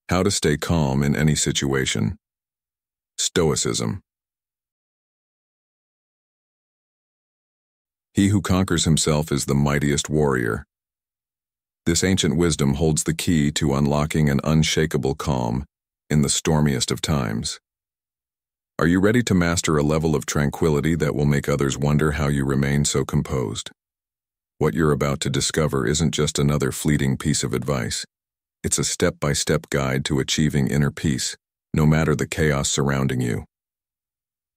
How to stay calm in any situation. Stoicism. He who conquers himself is the mightiest warrior. This ancient wisdom holds the key to unlocking an unshakable calm in the stormiest of times. Are you ready to master a level of tranquility that will make others wonder how you remain so composed? What you're about to discover isn't just another fleeting piece of advice. It's a step-by-step guide to achieving inner peace, no matter the chaos surrounding you.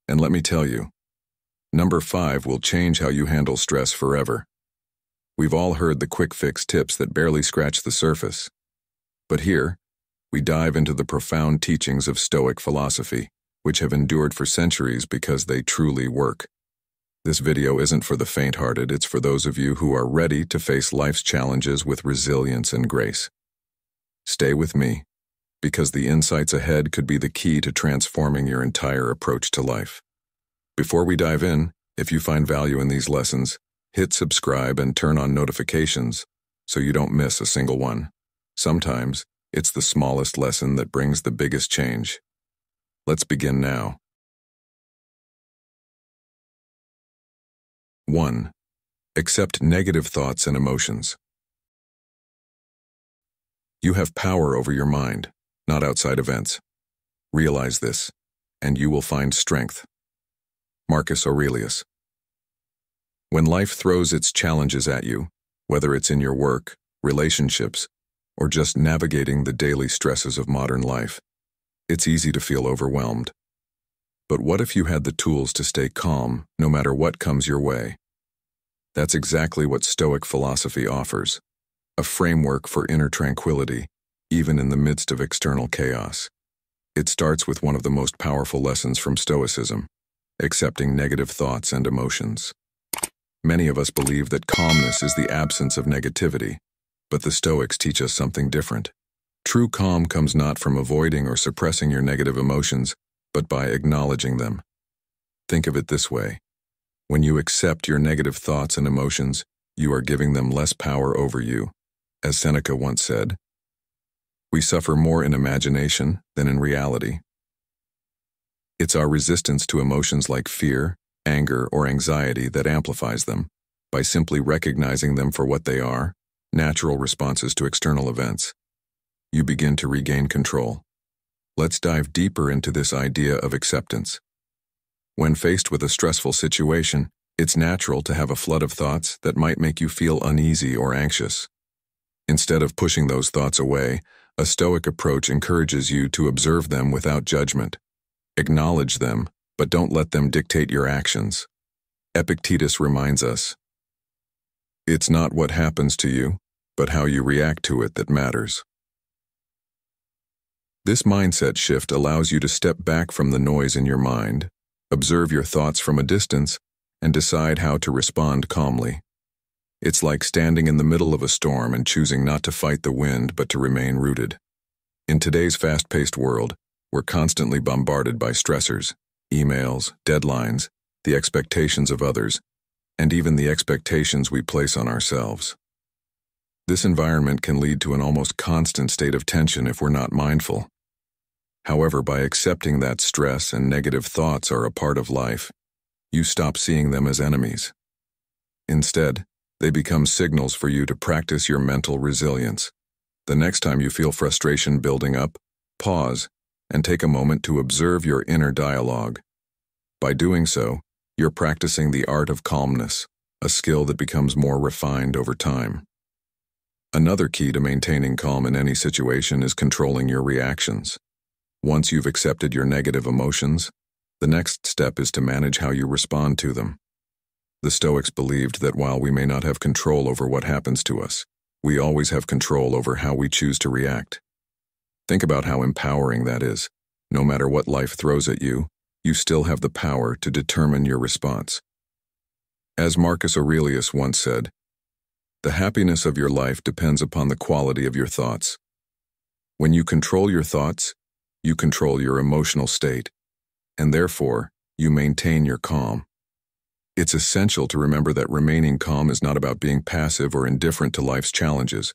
And let me tell you, number 5 will change how you handle stress forever. We've all heard the quick-fix tips that barely scratch the surface. But here, we dive into the profound teachings of Stoic philosophy, which have endured for centuries because they truly work. This video isn't for the faint-hearted, it's for those of you who are ready to face life's challenges with resilience and grace. Stay with me, because the insights ahead could be the key to transforming your entire approach to life. Before we dive in, if you find value in these lessons, hit subscribe and turn on notifications so you don't miss a single one. Sometimes, it's the smallest lesson that brings the biggest change. Let's begin now. 1. Accept negative thoughts and emotions. You have power over your mind, not outside events. Realize this, and you will find strength. Marcus Aurelius. When life throws its challenges at you, whether it's in your work, relationships, or just navigating the daily stresses of modern life, it's easy to feel overwhelmed. But what if you had the tools to stay calm no matter what comes your way? That's exactly what Stoic philosophy offers, a framework for inner tranquility, even in the midst of external chaos. It starts with one of the most powerful lessons from Stoicism, accepting negative thoughts and emotions. Many of us believe that calmness is the absence of negativity, but the Stoics teach us something different. True calm comes not from avoiding or suppressing your negative emotions, but by acknowledging them. Think of it this way. When you accept your negative thoughts and emotions, you are giving them less power over you. As Seneca once said, "We suffer more in imagination than in reality." It's our resistance to emotions like fear, anger, or anxiety that amplifies them. By simply recognizing them for what they are, natural responses to external events, you begin to regain control. Let's dive deeper into this idea of acceptance. When faced with a stressful situation, it's natural to have a flood of thoughts that might make you feel uneasy or anxious. Instead of pushing those thoughts away, a Stoic approach encourages you to observe them without judgment. Acknowledge them, but don't let them dictate your actions. Epictetus reminds us, "It's not what happens to you, but how you react to it that matters." This mindset shift allows you to step back from the noise in your mind, observe your thoughts from a distance, and decide how to respond calmly. It's like standing in the middle of a storm and choosing not to fight the wind but to remain rooted. In today's fast-paced world, we're constantly bombarded by stressors, emails, deadlines, the expectations of others, and even the expectations we place on ourselves. This environment can lead to an almost constant state of tension if we're not mindful. However, by accepting that stress and negative thoughts are a part of life, you stop seeing them as enemies. Instead, they become signals for you to practice your mental resilience. The next time you feel frustration building up, pause and take a moment to observe your inner dialogue. By doing so, you're practicing the art of calmness, a skill that becomes more refined over time. Another key to maintaining calm in any situation is controlling your reactions. Once you've accepted your negative emotions, the next step is to manage how you respond to them. The Stoics believed that while we may not have control over what happens to us, we always have control over how we choose to react. Think about how empowering that is. No matter what life throws at you, you still have the power to determine your response. As Marcus Aurelius once said, "The happiness of your life depends upon the quality of your thoughts." When you control your thoughts, you control your emotional state, and therefore, you maintain your calm. It's essential to remember that remaining calm is not about being passive or indifferent to life's challenges.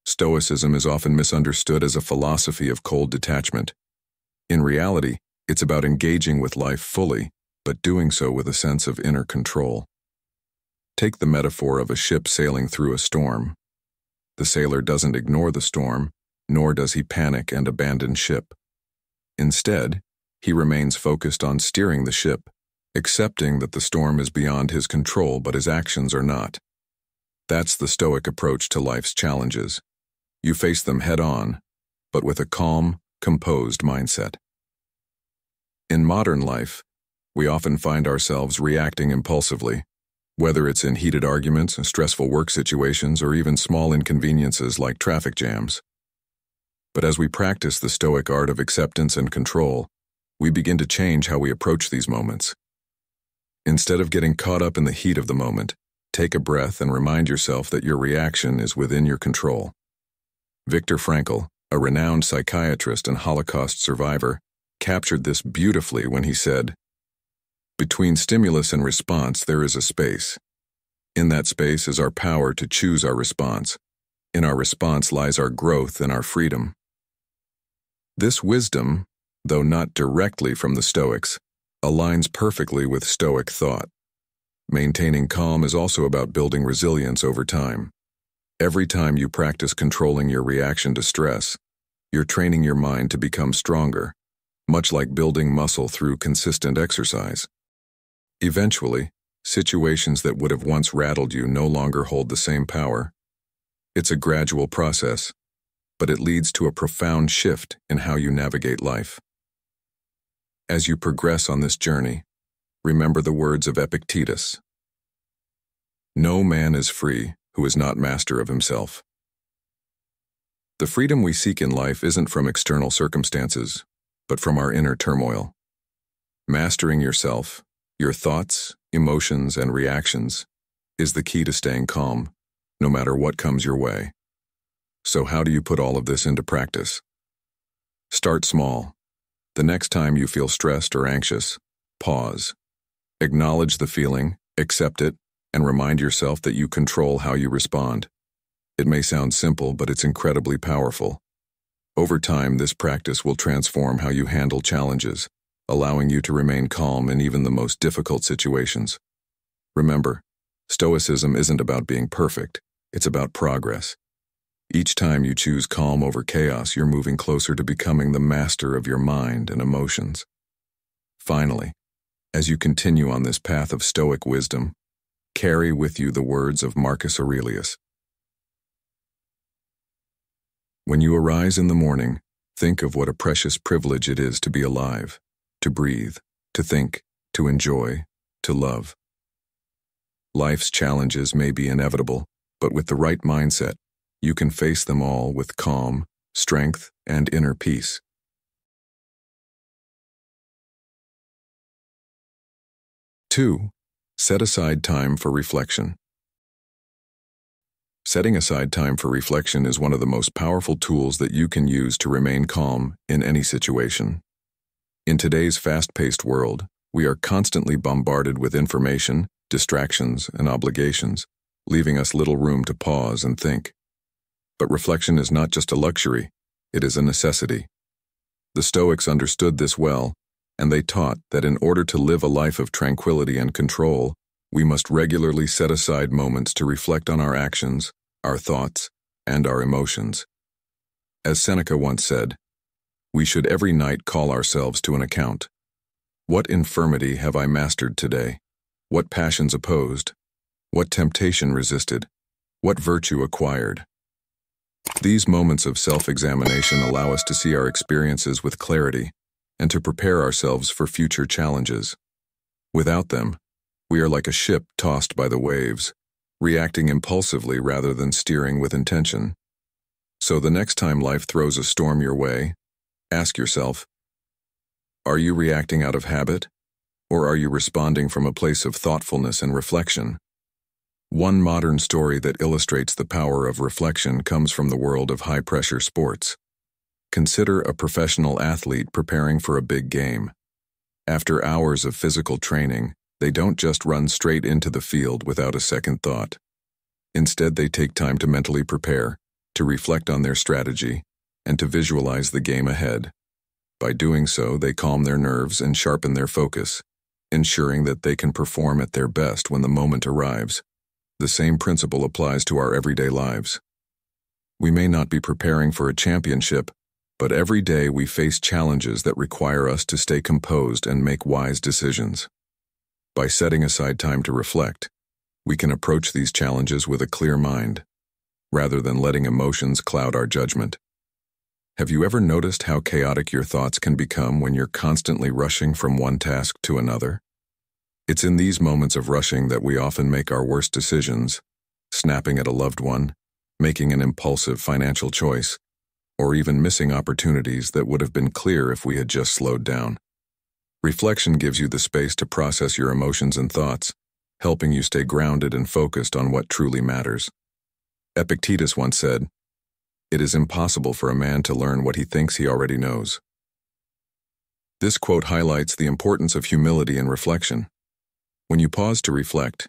Stoicism is often misunderstood as a philosophy of cold detachment. In reality, it's about engaging with life fully, but doing so with a sense of inner control. Take the metaphor of a ship sailing through a storm. The sailor doesn't ignore the storm, nor does he panic and abandon ship. Instead, he remains focused on steering the ship, accepting that the storm is beyond his control but his actions are not. That's the Stoic approach to life's challenges. You face them head-on, but with a calm, composed mindset. In modern life, we often find ourselves reacting impulsively, whether it's in heated arguments, stressful work situations, or even small inconveniences like traffic jams. But as we practice the Stoic art of acceptance and control, we begin to change how we approach these moments. Instead of getting caught up in the heat of the moment, take a breath and remind yourself that your reaction is within your control. Viktor Frankl, a renowned psychiatrist and Holocaust survivor, captured this beautifully when he said, "Between stimulus and response there is a space. In that space is our power to choose our response. In our response lies our growth and our freedom." This wisdom, though not directly from the Stoics, aligns perfectly with Stoic thought. Maintaining calm is also about building resilience over time. Every time you practice controlling your reaction to stress, you're training your mind to become stronger, much like building muscle through consistent exercise. Eventually, situations that would have once rattled you no longer hold the same power. It's a gradual process, but it leads to a profound shift in how you navigate life. As you progress on this journey, remember the words of Epictetus. "No man is free who is not master of himself." The freedom we seek in life isn't from external circumstances, but from our inner turmoil. Mastering yourself, your thoughts, emotions, and reactions, is the key to staying calm, no matter what comes your way. So how do you put all of this into practice? Start small. The next time you feel stressed or anxious, pause. Acknowledge the feeling, accept it, and remind yourself that you control how you respond. It may sound simple, but it's incredibly powerful. Over time, this practice will transform how you handle challenges, allowing you to remain calm in even the most difficult situations. Remember, Stoicism isn't about being perfect, it's about progress. Each time you choose calm over chaos, you're moving closer to becoming the master of your mind and emotions. Finally, as you continue on this path of Stoic wisdom, carry with you the words of Marcus Aurelius. When you arise in the morning, think of what a precious privilege it is to be alive, to breathe, to think, to enjoy, to love. Life's challenges may be inevitable, but with the right mindset, you can face them all with calm, strength, and inner peace. 2. Set aside time for reflection. Setting aside time for reflection is one of the most powerful tools that you can use to remain calm in any situation. In today's fast-paced world, we are constantly bombarded with information, distractions, and obligations, leaving us little room to pause and think. But reflection is not just a luxury, it is a necessity. The Stoics understood this well, and they taught that in order to live a life of tranquility and control, we must regularly set aside moments to reflect on our actions, our thoughts, and our emotions. As Seneca once said, "We should every night call ourselves to an account. What infirmity have I mastered today? What passions opposed? What temptation resisted? What virtue acquired?" These moments of self-examination allow us to see our experiences with clarity and to prepare ourselves for future challenges. Without them, we are like a ship tossed by the waves, reacting impulsively rather than steering with intention. So the next time life throws a storm your way, ask yourself, are you reacting out of habit, or are you responding from a place of thoughtfulness and reflection? One modern story that illustrates the power of reflection comes from the world of high-pressure sports. Consider a professional athlete preparing for a big game. After hours of physical training, they don't just run straight into the field without a second thought. Instead, they take time to mentally prepare, to reflect on their strategy, and to visualize the game ahead. By doing so, they calm their nerves and sharpen their focus, ensuring that they can perform at their best when the moment arrives. The same principle applies to our everyday lives. We may not be preparing for a championship, but every day we face challenges that require us to stay composed and make wise decisions. By setting aside time to reflect, we can approach these challenges with a clear mind, rather than letting emotions cloud our judgment. Have you ever noticed how chaotic your thoughts can become when you're constantly rushing from one task to another? It's in these moments of rushing that we often make our worst decisions, snapping at a loved one, making an impulsive financial choice, or even missing opportunities that would have been clear if we had just slowed down. Reflection gives you the space to process your emotions and thoughts, helping you stay grounded and focused on what truly matters. Epictetus once said, "It is impossible for a man to learn what he thinks he already knows." This quote highlights the importance of humility and reflection. When you pause to reflect,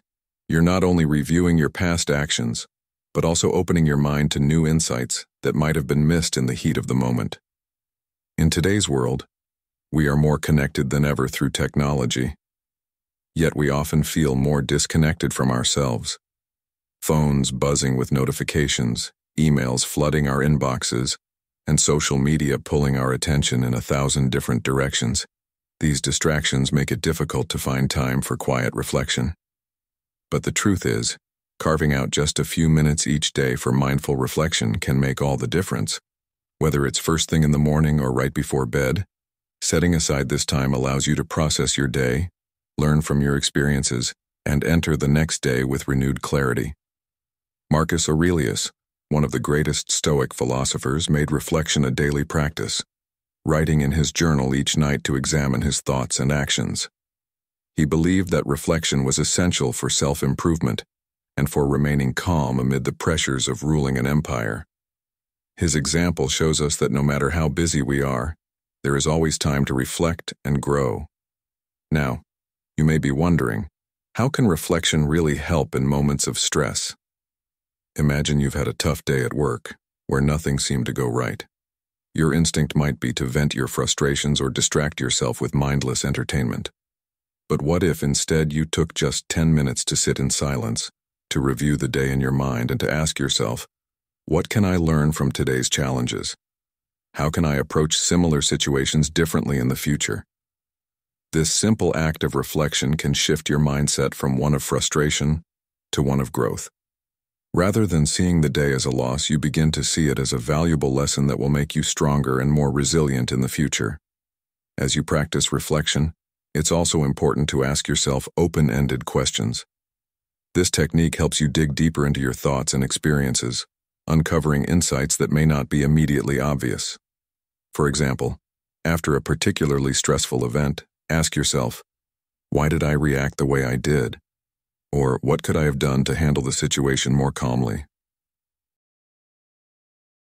you're not only reviewing your past actions, but also opening your mind to new insights that might have been missed in the heat of the moment. In today's world, we are more connected than ever through technology, yet we often feel more disconnected from ourselves. Phones buzzing with notifications, emails flooding our inboxes, and social media pulling our attention in 1,000 different directions. These distractions make it difficult to find time for quiet reflection. But the truth is, carving out just a few minutes each day for mindful reflection can make all the difference. Whether it's first thing in the morning or right before bed, setting aside this time allows you to process your day, learn from your experiences, and enter the next day with renewed clarity. Marcus Aurelius, one of the greatest Stoic philosophers, made reflection a daily practice, writing in his journal each night to examine his thoughts and actions. He believed that reflection was essential for self-improvement and for remaining calm amid the pressures of ruling an empire. His example shows us that no matter how busy we are, there is always time to reflect and grow. Now, you may be wondering, how can reflection really help in moments of stress? Imagine you've had a tough day at work, where nothing seemed to go right. Your instinct might be to vent your frustrations or distract yourself with mindless entertainment. But what if instead you took just 10 minutes to sit in silence, to review the day in your mind and to ask yourself, what can I learn from today's challenges? How can I approach similar situations differently in the future? This simple act of reflection can shift your mindset from one of frustration to one of growth. Rather than seeing the day as a loss, you begin to see it as a valuable lesson that will make you stronger and more resilient in the future. As you practice reflection, it's also important to ask yourself open-ended questions. This technique helps you dig deeper into your thoughts and experiences, uncovering insights that may not be immediately obvious. For example, after a particularly stressful event, ask yourself, why did I react the way I did? Or what could I have done to handle the situation more calmly?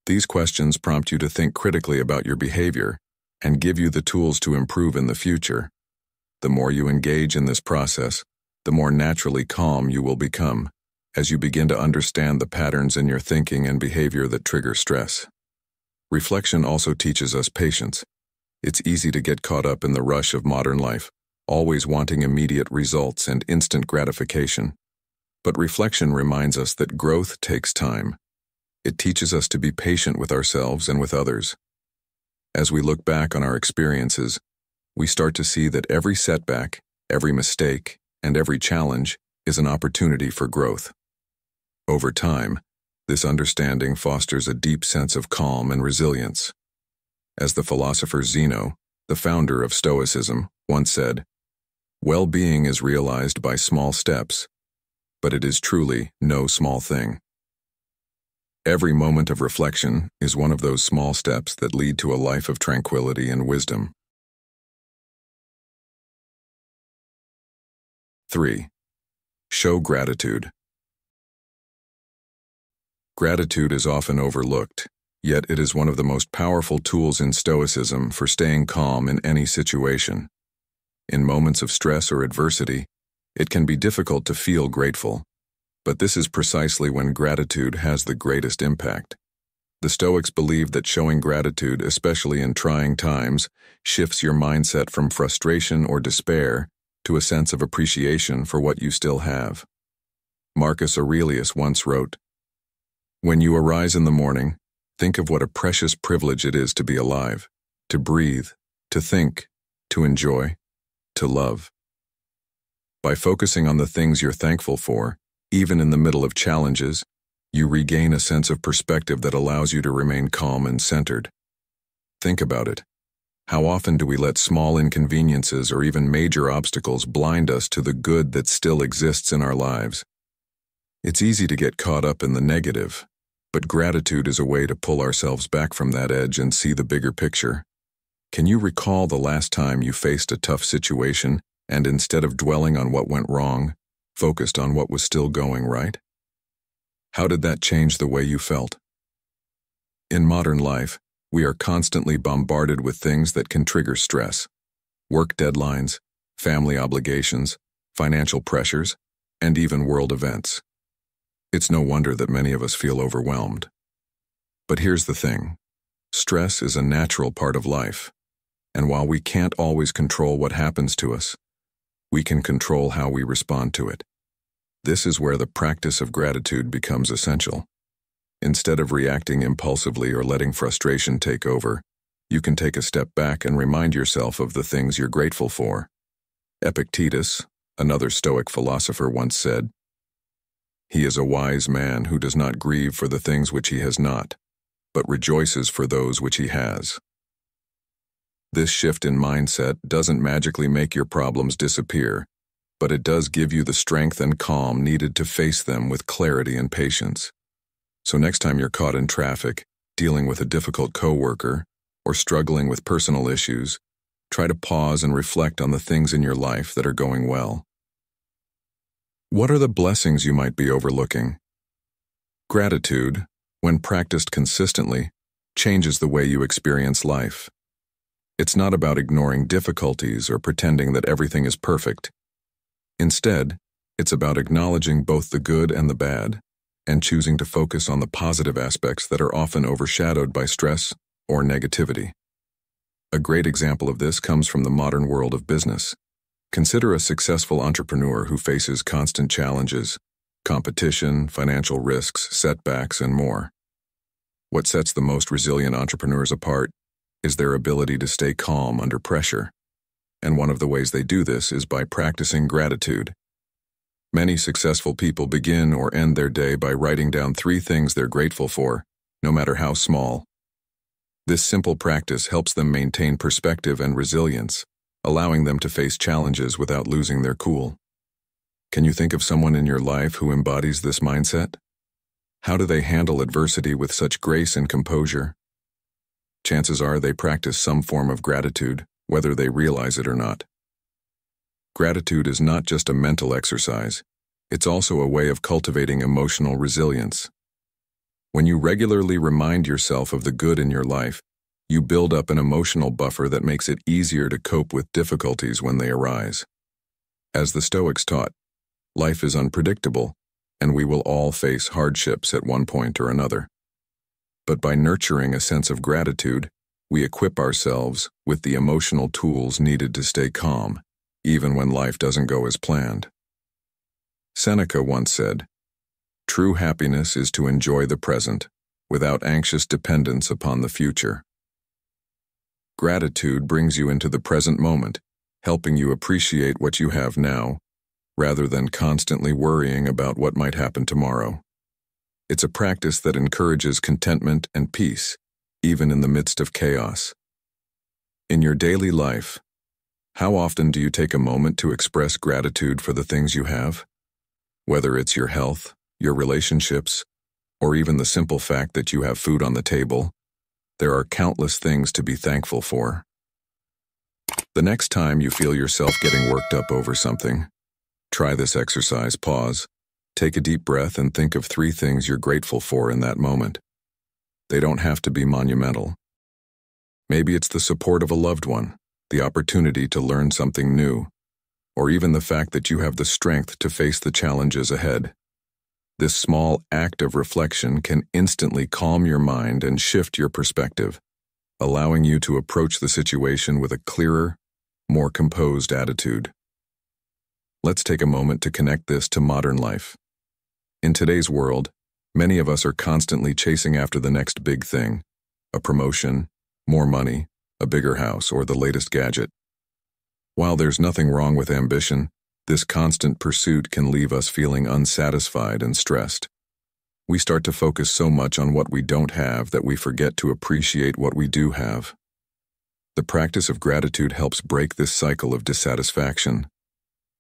These questions prompt you to think critically about your behavior and give you the tools to improve in the future. The more you engage in this process, the more naturally calm you will become as you begin to understand the patterns in your thinking and behavior that trigger stress. Reflection also teaches us patience. It's easy to get caught up in the rush of modern life, always wanting immediate results and instant gratification. But reflection reminds us that growth takes time. It teaches us to be patient with ourselves and with others. As we look back on our experiences, we start to see that every setback, every mistake, and every challenge is an opportunity for growth. Over time, this understanding fosters a deep sense of calm and resilience. As the philosopher Zeno, the founder of Stoicism, once said, "Well-being is realized by small steps, but it is truly no small thing." Every moment of reflection is one of those small steps that lead to a life of tranquility and wisdom. 3. Show gratitude. Gratitude is often overlooked, yet it is one of the most powerful tools in Stoicism for staying calm in any situation. In moments of stress or adversity, it can be difficult to feel grateful, but this is precisely when gratitude has the greatest impact. The Stoics believed that showing gratitude, especially in trying times, shifts your mindset from frustration or despair to a sense of appreciation for what you still have. Marcus Aurelius once wrote, "When you arise in the morning, think of what a precious privilege it is to be alive, to breathe, to think, to enjoy, to love." By focusing on the things you're thankful for, even in the middle of challenges, you regain a sense of perspective that allows you to remain calm and centered. Think about it. How often do we let small inconveniences or even major obstacles blind us to the good that still exists in our lives? It's easy to get caught up in the negative, but gratitude is a way to pull ourselves back from that edge and see the bigger picture. Can you recall the last time you faced a tough situation and instead of dwelling on what went wrong, focused on what was still going right? How did that change the way you felt? In modern life, we are constantly bombarded with things that can trigger stress. Work deadlines, family obligations, financial pressures, and even world events. It's no wonder that many of us feel overwhelmed. But here's the thing. Stress is a natural part of life, and while we can't always control what happens to us, we can control how we respond to it. This is where the practice of gratitude becomes essential. Instead of reacting impulsively or letting frustration take over, you can take a step back and remind yourself of the things you're grateful for. Epictetus, another Stoic philosopher, once said, "He is a wise man who does not grieve for the things which he has not, but rejoices for those which he has." This shift in mindset doesn't magically make your problems disappear, but it does give you the strength and calm needed to face them with clarity and patience. So next time you're caught in traffic, dealing with a difficult coworker, or struggling with personal issues, try to pause and reflect on the things in your life that are going well. What are the blessings you might be overlooking? Gratitude, when practiced consistently, changes the way you experience life. It's not about ignoring difficulties or pretending that everything is perfect. Instead, it's about acknowledging both the good and the bad, and choosing to focus on the positive aspects that are often overshadowed by stress or negativity. A great example of this comes from the modern world of business. Consider a successful entrepreneur who faces constant challenges, competition, financial risks, setbacks, and more. What sets the most resilient entrepreneurs apart is their ability to stay calm under pressure. And one of the ways they do this is by practicing gratitude. Many successful people begin or end their day by writing down 3 things they're grateful for, no matter how small. This simple practice helps them maintain perspective and resilience, allowing them to face challenges without losing their cool. Can you think of someone in your life who embodies this mindset? How do they handle adversity with such grace and composure? Chances are they practice some form of gratitude, whether they realize it or not. Gratitude is not just a mental exercise, it's also a way of cultivating emotional resilience. When you regularly remind yourself of the good in your life, you build up an emotional buffer that makes it easier to cope with difficulties when they arise. As the Stoics taught, life is unpredictable, and we will all face hardships at one point or another. But by nurturing a sense of gratitude, we equip ourselves with the emotional tools needed to stay calm, even when life doesn't go as planned. Seneca once said, "True happiness is to enjoy the present, without anxious dependence upon the future." Gratitude brings you into the present moment, helping you appreciate what you have now, rather than constantly worrying about what might happen tomorrow. It's a practice that encourages contentment and peace, even in the midst of chaos. In your daily life, how often do you take a moment to express gratitude for the things you have? Whether it's your health, your relationships, or even the simple fact that you have food on the table, there are countless things to be thankful for. The next time you feel yourself getting worked up over something, try this exercise. Pause, take a deep breath, and think of 3 things you're grateful for in that moment. They don't have to be monumental. Maybe it's the support of a loved one, the opportunity to learn something new, or even the fact that you have the strength to face the challenges ahead. This small act of reflection can instantly calm your mind and shift your perspective, allowing you to approach the situation with a clearer, more composed attitude. Let's take a moment to connect this to modern life. In today's world, many of us are constantly chasing after the next big thing, a promotion, more money, a bigger house, or the latest gadget. While there's nothing wrong with ambition, this constant pursuit can leave us feeling unsatisfied and stressed. We start to focus so much on what we don't have that we forget to appreciate what we do have. The practice of gratitude helps break this cycle of dissatisfaction.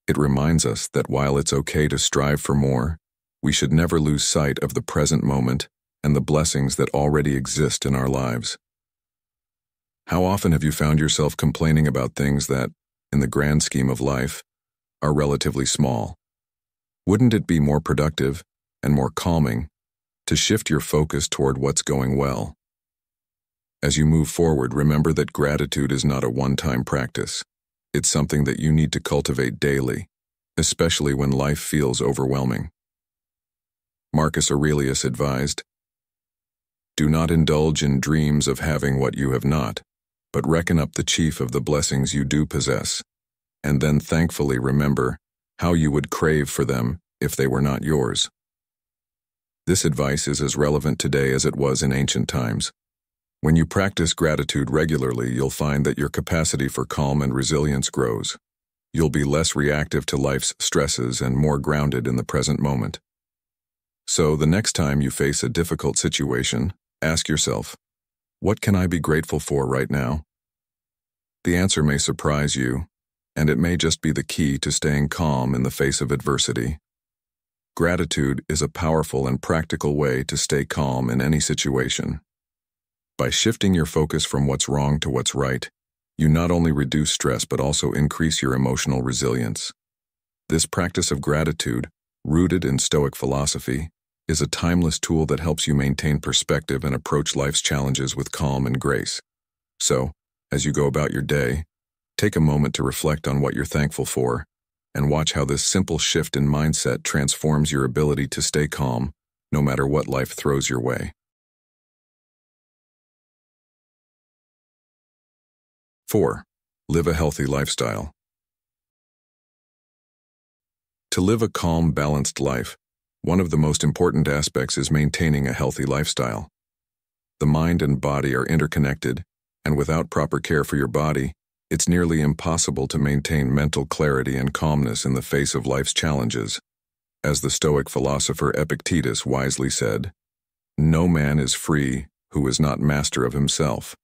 It reminds us that while it's okay to strive for more, we should never lose sight of the present moment and the blessings that already exist in our lives. How often have you found yourself complaining about things that, in the grand scheme of life, are relatively small? Wouldn't it be more productive and more calming to shift your focus toward what's going well? As you move forward, remember that gratitude is not a one-time practice. It's something that you need to cultivate daily, especially when life feels overwhelming. Marcus Aurelius advised, "Do not indulge in dreams of having what you have not, but reckon up the chief of the blessings you do possess, and then thankfully remember how you would crave for them if they were not yours." This advice is as relevant today as it was in ancient times. When you practice gratitude regularly, you'll find that your capacity for calm and resilience grows. You'll be less reactive to life's stresses and more grounded in the present moment. So, the next time you face a difficult situation, ask yourself, what can I be grateful for right now? The answer may surprise you, and it may just be the key to staying calm in the face of adversity. Gratitude is a powerful and practical way to stay calm in any situation. By shifting your focus from what's wrong to what's right, you not only reduce stress but also increase your emotional resilience. This practice of gratitude, rooted in Stoic philosophy, is a timeless tool that helps you maintain perspective and approach life's challenges with calm and grace. So, as you go about your day, take a moment to reflect on what you're thankful for, and watch how this simple shift in mindset transforms your ability to stay calm, no matter what life throws your way. 4. Live a healthy lifestyle. To live a calm, balanced life, one of the most important aspects is maintaining a healthy lifestyle. The mind and body are interconnected, and without proper care for your body, it's nearly impossible to maintain mental clarity and calmness in the face of life's challenges. As the Stoic philosopher Epictetus wisely said, "No man is free who is not master of himself."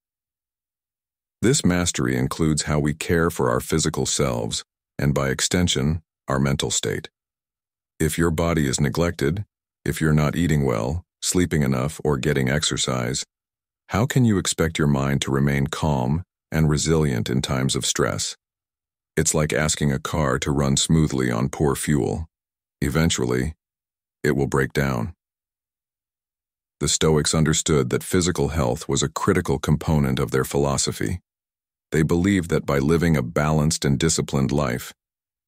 This mastery includes how we care for our physical selves, and by extension, our mental state. If your body is neglected, if you're not eating well, sleeping enough, or getting exercise, how can you expect your mind to remain calm and resilient in times of stress? It's like asking a car to run smoothly on poor fuel. Eventually, it will break down. The Stoics understood that physical health was a critical component of their philosophy. They believed that by living a balanced and disciplined life,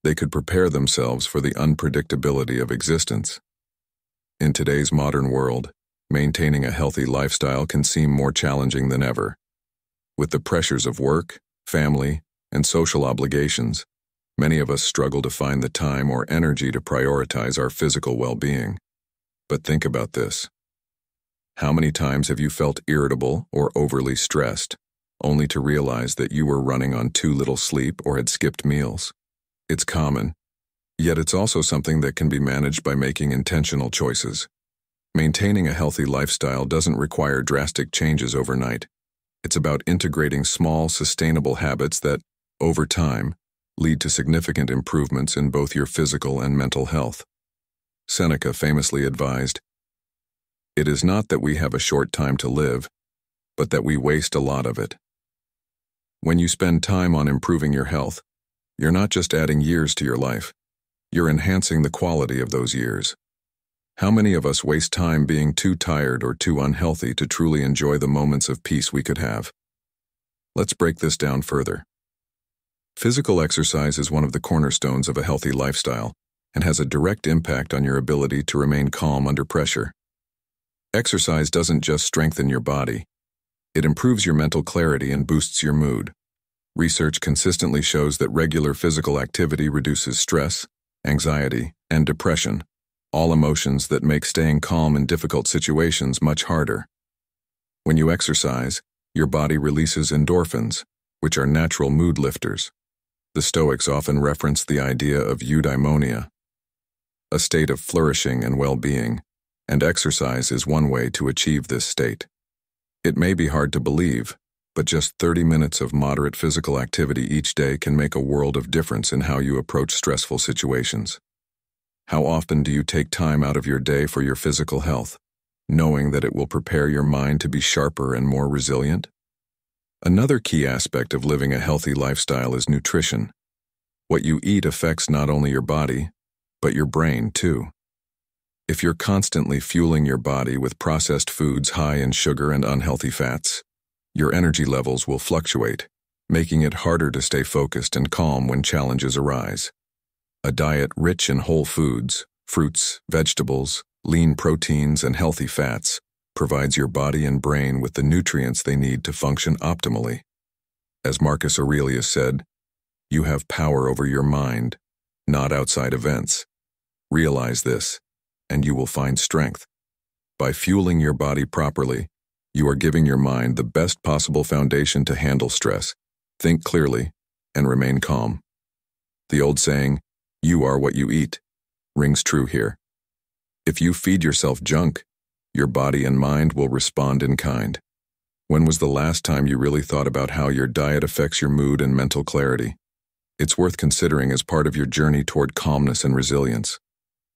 they could prepare themselves for the unpredictability of existence. In today's modern world, maintaining a healthy lifestyle can seem more challenging than ever. With the pressures of work, family, and social obligations, many of us struggle to find the time or energy to prioritize our physical well-being. But think about this. How many times have you felt irritable or overly stressed, only to realize that you were running on too little sleep or had skipped meals? It's common, yet it's also something that can be managed by making intentional choices. Maintaining a healthy lifestyle doesn't require drastic changes overnight. It's about integrating small, sustainable habits that, over time, lead to significant improvements in both your physical and mental health. Seneca famously advised, "It is not that we have a short time to live, but that we waste a lot of it." When you spend time on improving your health, you're not just adding years to your life, you're enhancing the quality of those years. How many of us waste time being too tired or too unhealthy to truly enjoy the moments of peace we could have? Let's break this down further. Physical exercise is one of the cornerstones of a healthy lifestyle, and has a direct impact on your ability to remain calm under pressure. Exercise doesn't just strengthen your body, it improves your mental clarity and boosts your mood. Research consistently shows that regular physical activity reduces stress, anxiety, and depression, all emotions that make staying calm in difficult situations much harder. When you exercise, your body releases endorphins, which are natural mood lifters. The Stoics often reference the idea of eudaimonia, a state of flourishing and well-being, and exercise is one way to achieve this state. It may be hard to believe, but just 30 minutes of moderate physical activity each day can make a world of difference in how you approach stressful situations. How often do you take time out of your day for your physical health, knowing that it will prepare your mind to be sharper and more resilient? Another key aspect of living a healthy lifestyle is nutrition. What you eat affects not only your body, but your brain too. If you're constantly fueling your body with processed foods high in sugar and unhealthy fats, your energy levels will fluctuate, making it harder to stay focused and calm when challenges arise. A diet rich in whole foods, fruits, vegetables, lean proteins, and healthy fats provides your body and brain with the nutrients they need to function optimally. As Marcus Aurelius said, "You have power over your mind, not outside events. Realize this, and you will find strength." By fueling your body properly, you are giving your mind the best possible foundation to handle stress, think clearly, and remain calm. The old saying, "You are what you eat," rings true here. If you feed yourself junk, your body and mind will respond in kind. When was the last time you really thought about how your diet affects your mood and mental clarity? It's worth considering as part of your journey toward calmness and resilience.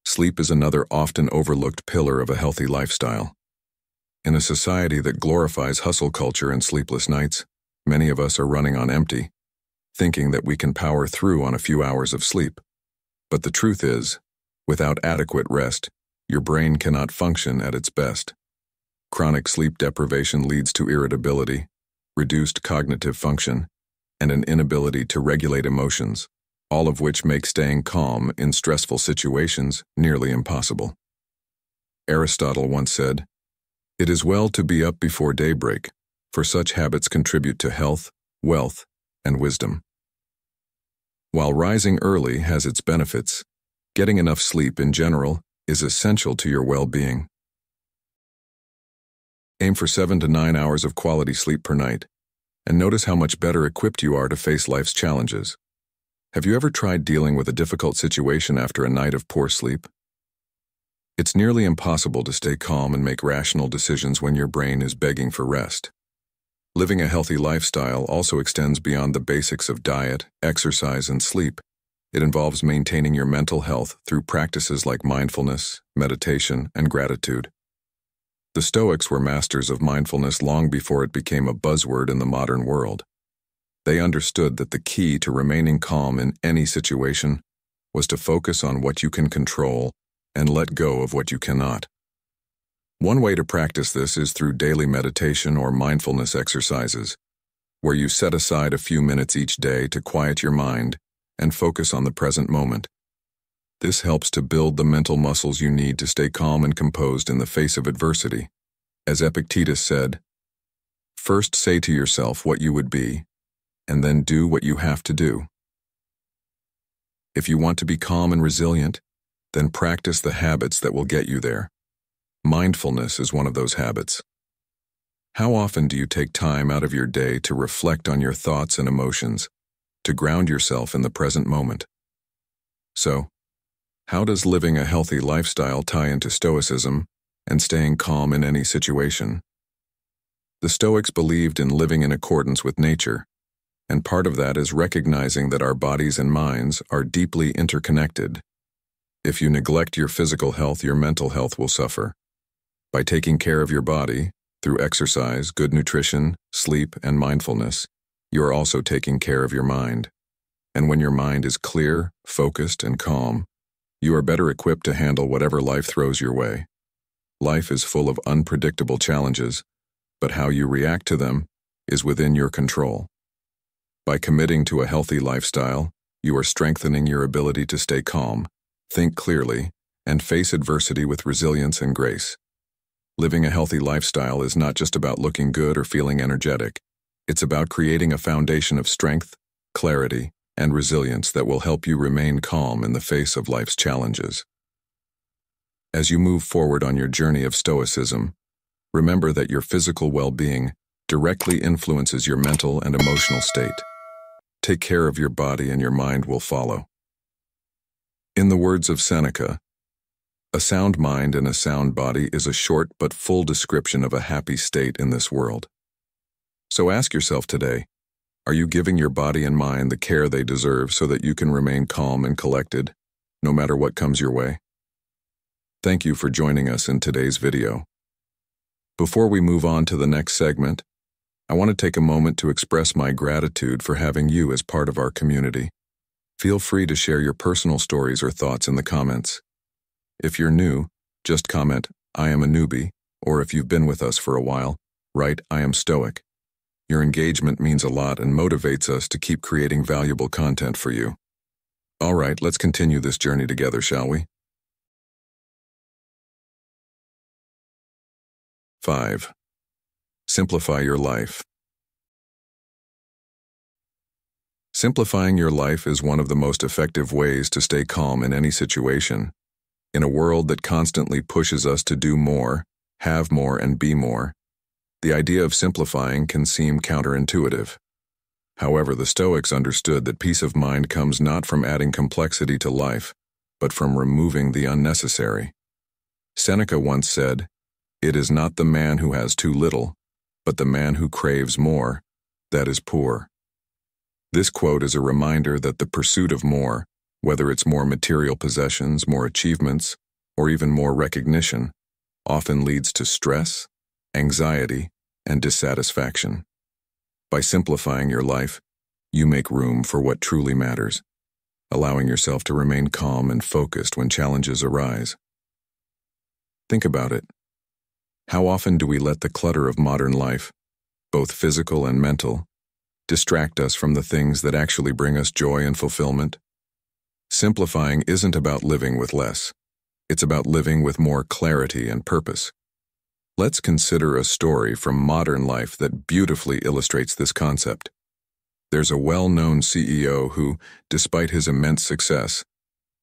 Sleep is another often overlooked pillar of a healthy lifestyle. In a society that glorifies hustle culture and sleepless nights, many of us are running on empty, thinking that we can power through on a few hours of sleep. But the truth is, without adequate rest, your brain cannot function at its best. Chronic sleep deprivation leads to irritability, reduced cognitive function, and an inability to regulate emotions, all of which make staying calm in stressful situations nearly impossible. Aristotle once said, "It is well to be up before daybreak, for such habits contribute to health, wealth, and wisdom." While rising early has its benefits, getting enough sleep in general is essential to your well-being. Aim for 7 to 9 hours of quality sleep per night, and notice how much better equipped you are to face life's challenges. Have you ever tried dealing with a difficult situation after a night of poor sleep? It's nearly impossible to stay calm and make rational decisions when your brain is begging for rest. Living a healthy lifestyle also extends beyond the basics of diet, exercise, and sleep. It involves maintaining your mental health through practices like mindfulness, meditation, and gratitude. The Stoics were masters of mindfulness long before it became a buzzword in the modern world. They understood that the key to remaining calm in any situation was to focus on what you can control and let go of what you cannot. One way to practice this is through daily meditation or mindfulness exercises, where you set aside a few minutes each day to quiet your mind and focus on the present moment. This helps to build the mental muscles you need to stay calm and composed in the face of adversity. As Epictetus said, "First say to yourself what you would be, and then do what you have to do." If you want to be calm and resilient, then practice the habits that will get you there. Mindfulness is one of those habits. How often do you take time out of your day to reflect on your thoughts and emotions, to ground yourself in the present moment? So, how does living a healthy lifestyle tie into Stoicism and staying calm in any situation? The Stoics believed in living in accordance with nature, and part of that is recognizing that our bodies and minds are deeply interconnected. If you neglect your physical health, your mental health will suffer. By taking care of your body, through exercise, good nutrition, sleep, and mindfulness, you are also taking care of your mind. And when your mind is clear, focused, and calm, you are better equipped to handle whatever life throws your way. Life is full of unpredictable challenges, but how you react to them is within your control. By committing to a healthy lifestyle, you are strengthening your ability to stay calm, think clearly, and face adversity with resilience and grace. Living a healthy lifestyle is not just about looking good or feeling energetic. It's about creating a foundation of strength, clarity, and resilience that will help you remain calm in the face of life's challenges. As you move forward on your journey of Stoicism, remember that your physical well-being directly influences your mental and emotional state. Take care of your body and your mind will follow. In the words of Seneca, a sound mind and a sound body is a short but full description of a happy state in this world. So ask yourself today, are you giving your body and mind the care they deserve so that you can remain calm and collected, no matter what comes your way? Thank you for joining us in today's video. Before we move on to the next segment, I want to take a moment to express my gratitude for having you as part of our community. Feel free to share your personal stories or thoughts in the comments. If you're new, just comment, "I am a newbie," or if you've been with us for a while, write, "I am Stoic." Your engagement means a lot and motivates us to keep creating valuable content for you. All right, let's continue this journey together, shall we? 5. Simplify your life. Simplifying your life is one of the most effective ways to stay calm in any situation. In a world that constantly pushes us to do more, have more, and be more, the idea of simplifying can seem counterintuitive. However, the Stoics understood that peace of mind comes not from adding complexity to life, but from removing the unnecessary. Seneca once said, "It is not the man who has too little, but the man who craves more, that is poor." This quote is a reminder that the pursuit of more, whether it's more material possessions, more achievements, or even more recognition, often leads to stress, anxiety, and dissatisfaction. By simplifying your life, you make room for what truly matters, allowing yourself to remain calm and focused when challenges arise. Think about it. How often do we let the clutter of modern life, both physical and mental, distract us from the things that actually bring us joy and fulfillment? Simplifying isn't about living with less. It's about living with more clarity and purpose. Let's consider a story from modern life that beautifully illustrates this concept. There's a well-known CEO who, despite his immense success,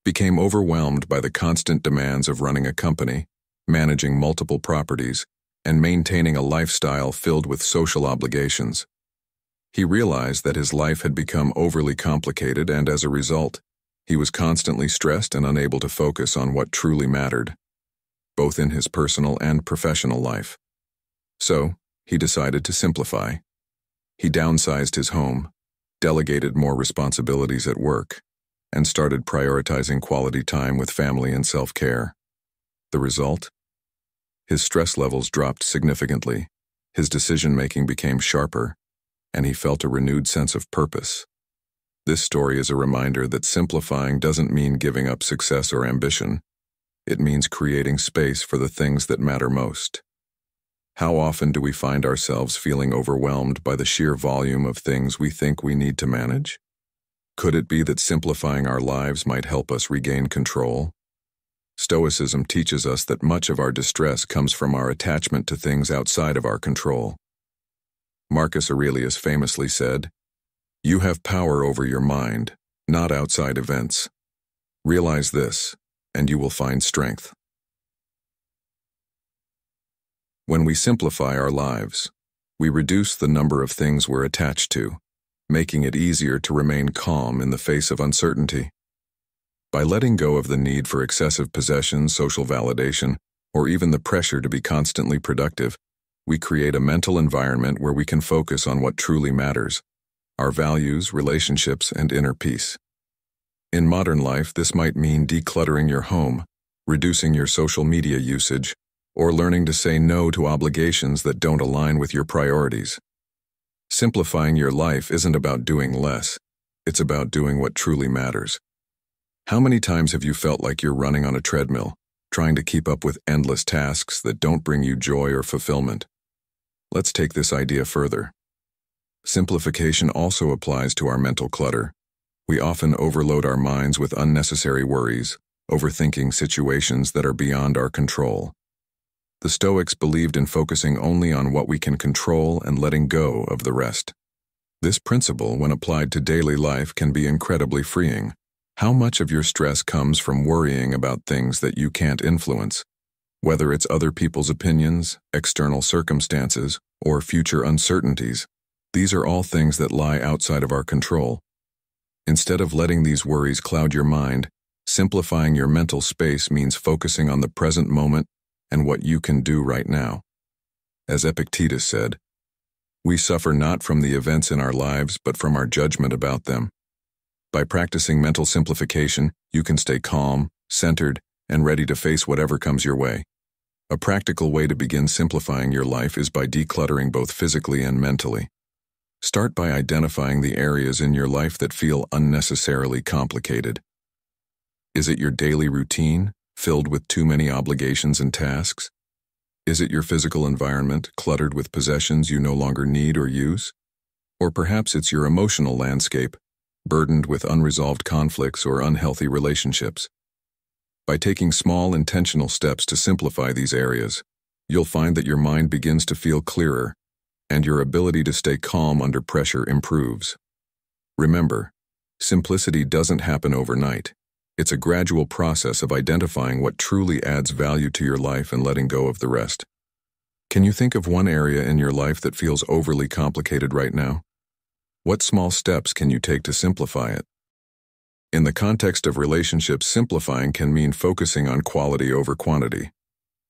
became overwhelmed by the constant demands of running a company, managing multiple properties, and maintaining a lifestyle filled with social obligations. He realized that his life had become overly complicated and, as a result, he was constantly stressed and unable to focus on what truly mattered, both in his personal and professional life. So, he decided to simplify. He downsized his home, delegated more responsibilities at work, and started prioritizing quality time with family and self-care. The result? His stress levels dropped significantly, his decision-making became sharper, and he felt a renewed sense of purpose. This story is a reminder that simplifying doesn't mean giving up success or ambition. It means creating space for the things that matter most. How often do we find ourselves feeling overwhelmed by the sheer volume of things we think we need to manage? Could it be that simplifying our lives might help us regain control? Stoicism teaches us that much of our distress comes from our attachment to things outside of our control. Marcus Aurelius famously said, "You have power over your mind, not outside events. Realize this, and you will find strength." When we simplify our lives, we reduce the number of things we're attached to, making it easier to remain calm in the face of uncertainty. By letting go of the need for excessive possessions, social validation, or even the pressure to be constantly productive, we create a mental environment where we can focus on what truly matters: our values, relationships, and inner peace. In modern life, this might mean decluttering your home, reducing your social media usage, or learning to say no to obligations that don't align with your priorities. Simplifying your life isn't about doing less, it's about doing what truly matters. How many times have you felt like you're running on a treadmill, trying to keep up with endless tasks that don't bring you joy or fulfillment? Let's take this idea further. Simplification also applies to our mental clutter. We often overload our minds with unnecessary worries, overthinking situations that are beyond our control. The Stoics believed in focusing only on what we can control and letting go of the rest. This principle, when applied to daily life, can be incredibly freeing. How much of your stress comes from worrying about things that you can't influence? Whether it's other people's opinions, external circumstances, or future uncertainties, these are all things that lie outside of our control. Instead of letting these worries cloud your mind, simplifying your mental space means focusing on the present moment and what you can do right now. As Epictetus said, "We suffer not from the events in our lives, but from our judgment about them." By practicing mental simplification, you can stay calm, centered, and ready to face whatever comes your way. A practical way to begin simplifying your life is by decluttering both physically and mentally. Start by identifying the areas in your life that feel unnecessarily complicated. Is it your daily routine, filled with too many obligations and tasks? Is it your physical environment, cluttered with possessions you no longer need or use? Or perhaps it's your emotional landscape, burdened with unresolved conflicts or unhealthy relationships. By taking small, intentional steps to simplify these areas, you'll find that your mind begins to feel clearer, and your ability to stay calm under pressure improves. Remember, simplicity doesn't happen overnight. It's a gradual process of identifying what truly adds value to your life and letting go of the rest. Can you think of one area in your life that feels overly complicated right now? What small steps can you take to simplify it? In the context of relationships, simplifying can mean focusing on quality over quantity.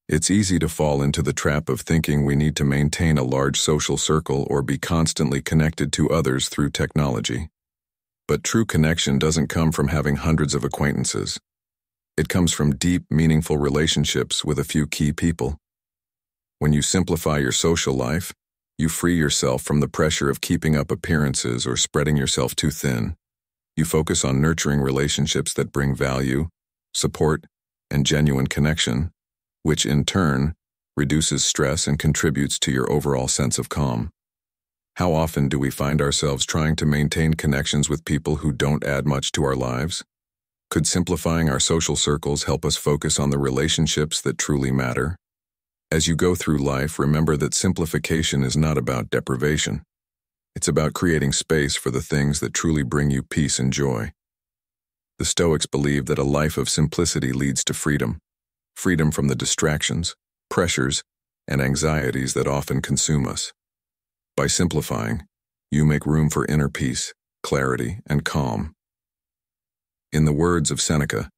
It's easy to fall into the trap of thinking we need to maintain a large social circle or be constantly connected to others through technology. But true connection doesn't come from having hundreds of acquaintances. It comes from deep, meaningful relationships with a few key people. When you simplify your social life, you free yourself from the pressure of keeping up appearances or spreading yourself too thin. You focus on nurturing relationships that bring value, support, and genuine connection, which in turn reduces stress and contributes to your overall sense of calm. How often do we find ourselves trying to maintain connections with people who don't add much to our lives? Could simplifying our social circles help us focus on the relationships that truly matter? As you go through life, remember that simplification is not about deprivation. It's about creating space for the things that truly bring you peace and joy. The Stoics believe that a life of simplicity leads to freedom. Freedom from the distractions, pressures, and anxieties that often consume us. By simplifying, you make room for inner peace, clarity, and calm. In the words of Seneca,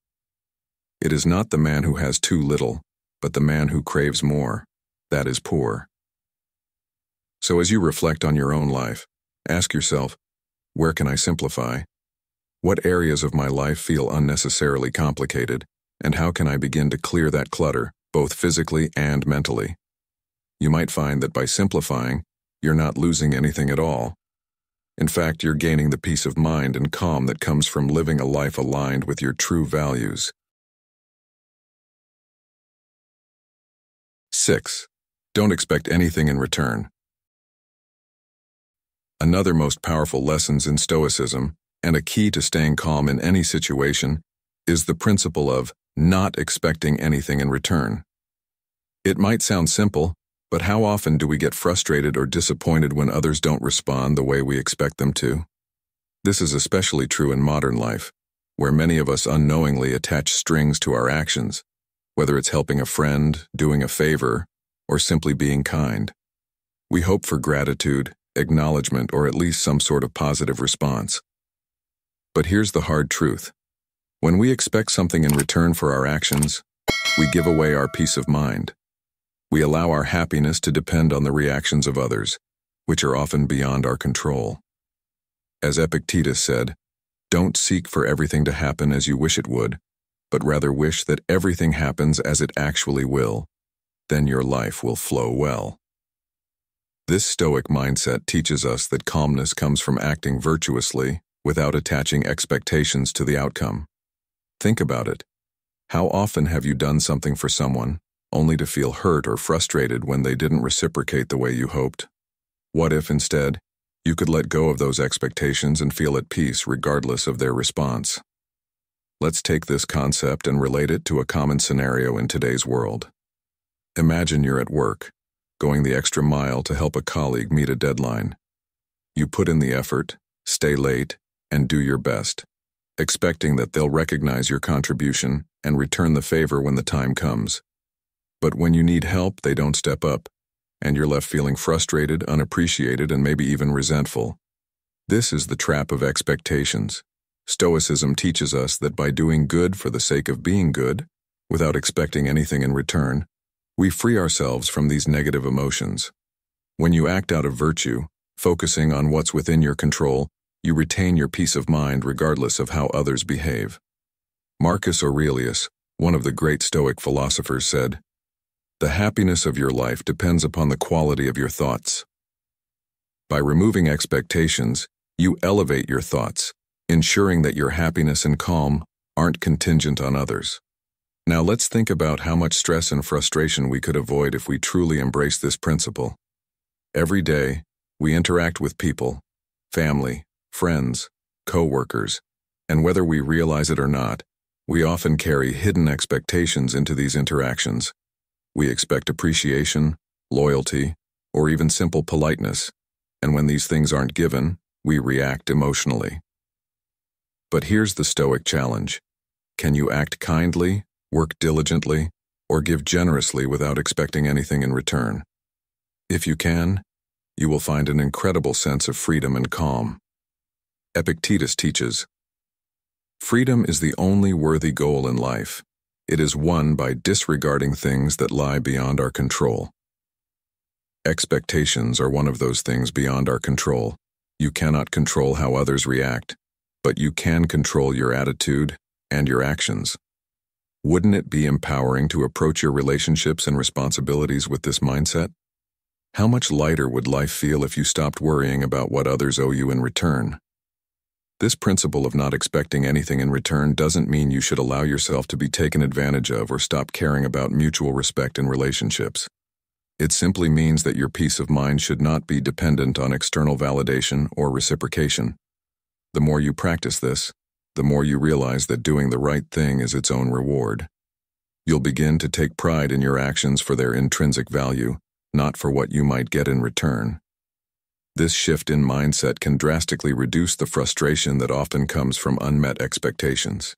"It is not the man who has too little, but the man who craves more, that is poor." So as you reflect on your own life, ask yourself, where can I simplify? What areas of my life feel unnecessarily complicated, and how can I begin to clear that clutter, both physically and mentally? You might find that by simplifying, you're not losing anything at all. In fact, you're gaining the peace of mind and calm that comes from living a life aligned with your true values. 6. Don't expect anything in return. Another most powerful lessons in Stoicism, and a key to staying calm in any situation, is the principle of not expecting anything in return. It might sound simple, but how often do we get frustrated or disappointed when others don't respond the way we expect them to? This is especially true in modern life, where many of us unknowingly attach strings to our actions, whether it's helping a friend, doing a favor, or simply being kind. We hope for gratitude, acknowledgement, or at least some sort of positive response. But here's the hard truth. When we expect something in return for our actions, we give away our peace of mind. We allow our happiness to depend on the reactions of others, which are often beyond our control. As Epictetus said, "Don't seek for everything to happen as you wish it would, but rather wish that everything happens as it actually will. Then your life will flow well." This Stoic mindset teaches us that calmness comes from acting virtuously without attaching expectations to the outcome. Think about it. How often have you done something for someone, only to feel hurt or frustrated when they didn't reciprocate the way you hoped? What if, instead, you could let go of those expectations and feel at peace regardless of their response? Let's take this concept and relate it to a common scenario in today's world. Imagine you're at work, going the extra mile to help a colleague meet a deadline. You put in the effort, stay late, and do your best, expecting that they'll recognize your contribution and return the favor when the time comes. But when you need help, they don't step up, and you're left feeling frustrated, unappreciated, and maybe even resentful. This is the trap of expectations. Stoicism teaches us that by doing good for the sake of being good, without expecting anything in return, we free ourselves from these negative emotions. When you act out of virtue, focusing on what's within your control, you retain your peace of mind regardless of how others behave. Marcus Aurelius, one of the great Stoic philosophers, said, "The happiness of your life depends upon the quality of your thoughts." By removing expectations, you elevate your thoughts, ensuring that your happiness and calm aren't contingent on others. Now let's think about how much stress and frustration we could avoid if we truly embrace this principle. Every day, we interact with people, family, friends, co-workers, and whether we realize it or not, we often carry hidden expectations into these interactions. We expect appreciation, loyalty, or even simple politeness, and when these things aren't given, we react emotionally. But here's the Stoic challenge. Can you act kindly, work diligently, or give generously without expecting anything in return? If you can, you will find an incredible sense of freedom and calm. Epictetus teaches, "Freedom is the only worthy goal in life. It is won by disregarding things that lie beyond our control." Expectations are one of those things beyond our control. You cannot control how others react, but you can control your attitude and your actions. Wouldn't it be empowering to approach your relationships and responsibilities with this mindset? How much lighter would life feel if you stopped worrying about what others owe you in return? This principle of not expecting anything in return doesn't mean you should allow yourself to be taken advantage of or stop caring about mutual respect in relationships. It simply means that your peace of mind should not be dependent on external validation or reciprocation. The more you practice this, the more you realize that doing the right thing is its own reward. You'll begin to take pride in your actions for their intrinsic value, not for what you might get in return. This shift in mindset can drastically reduce the frustration that often comes from unmet expectations.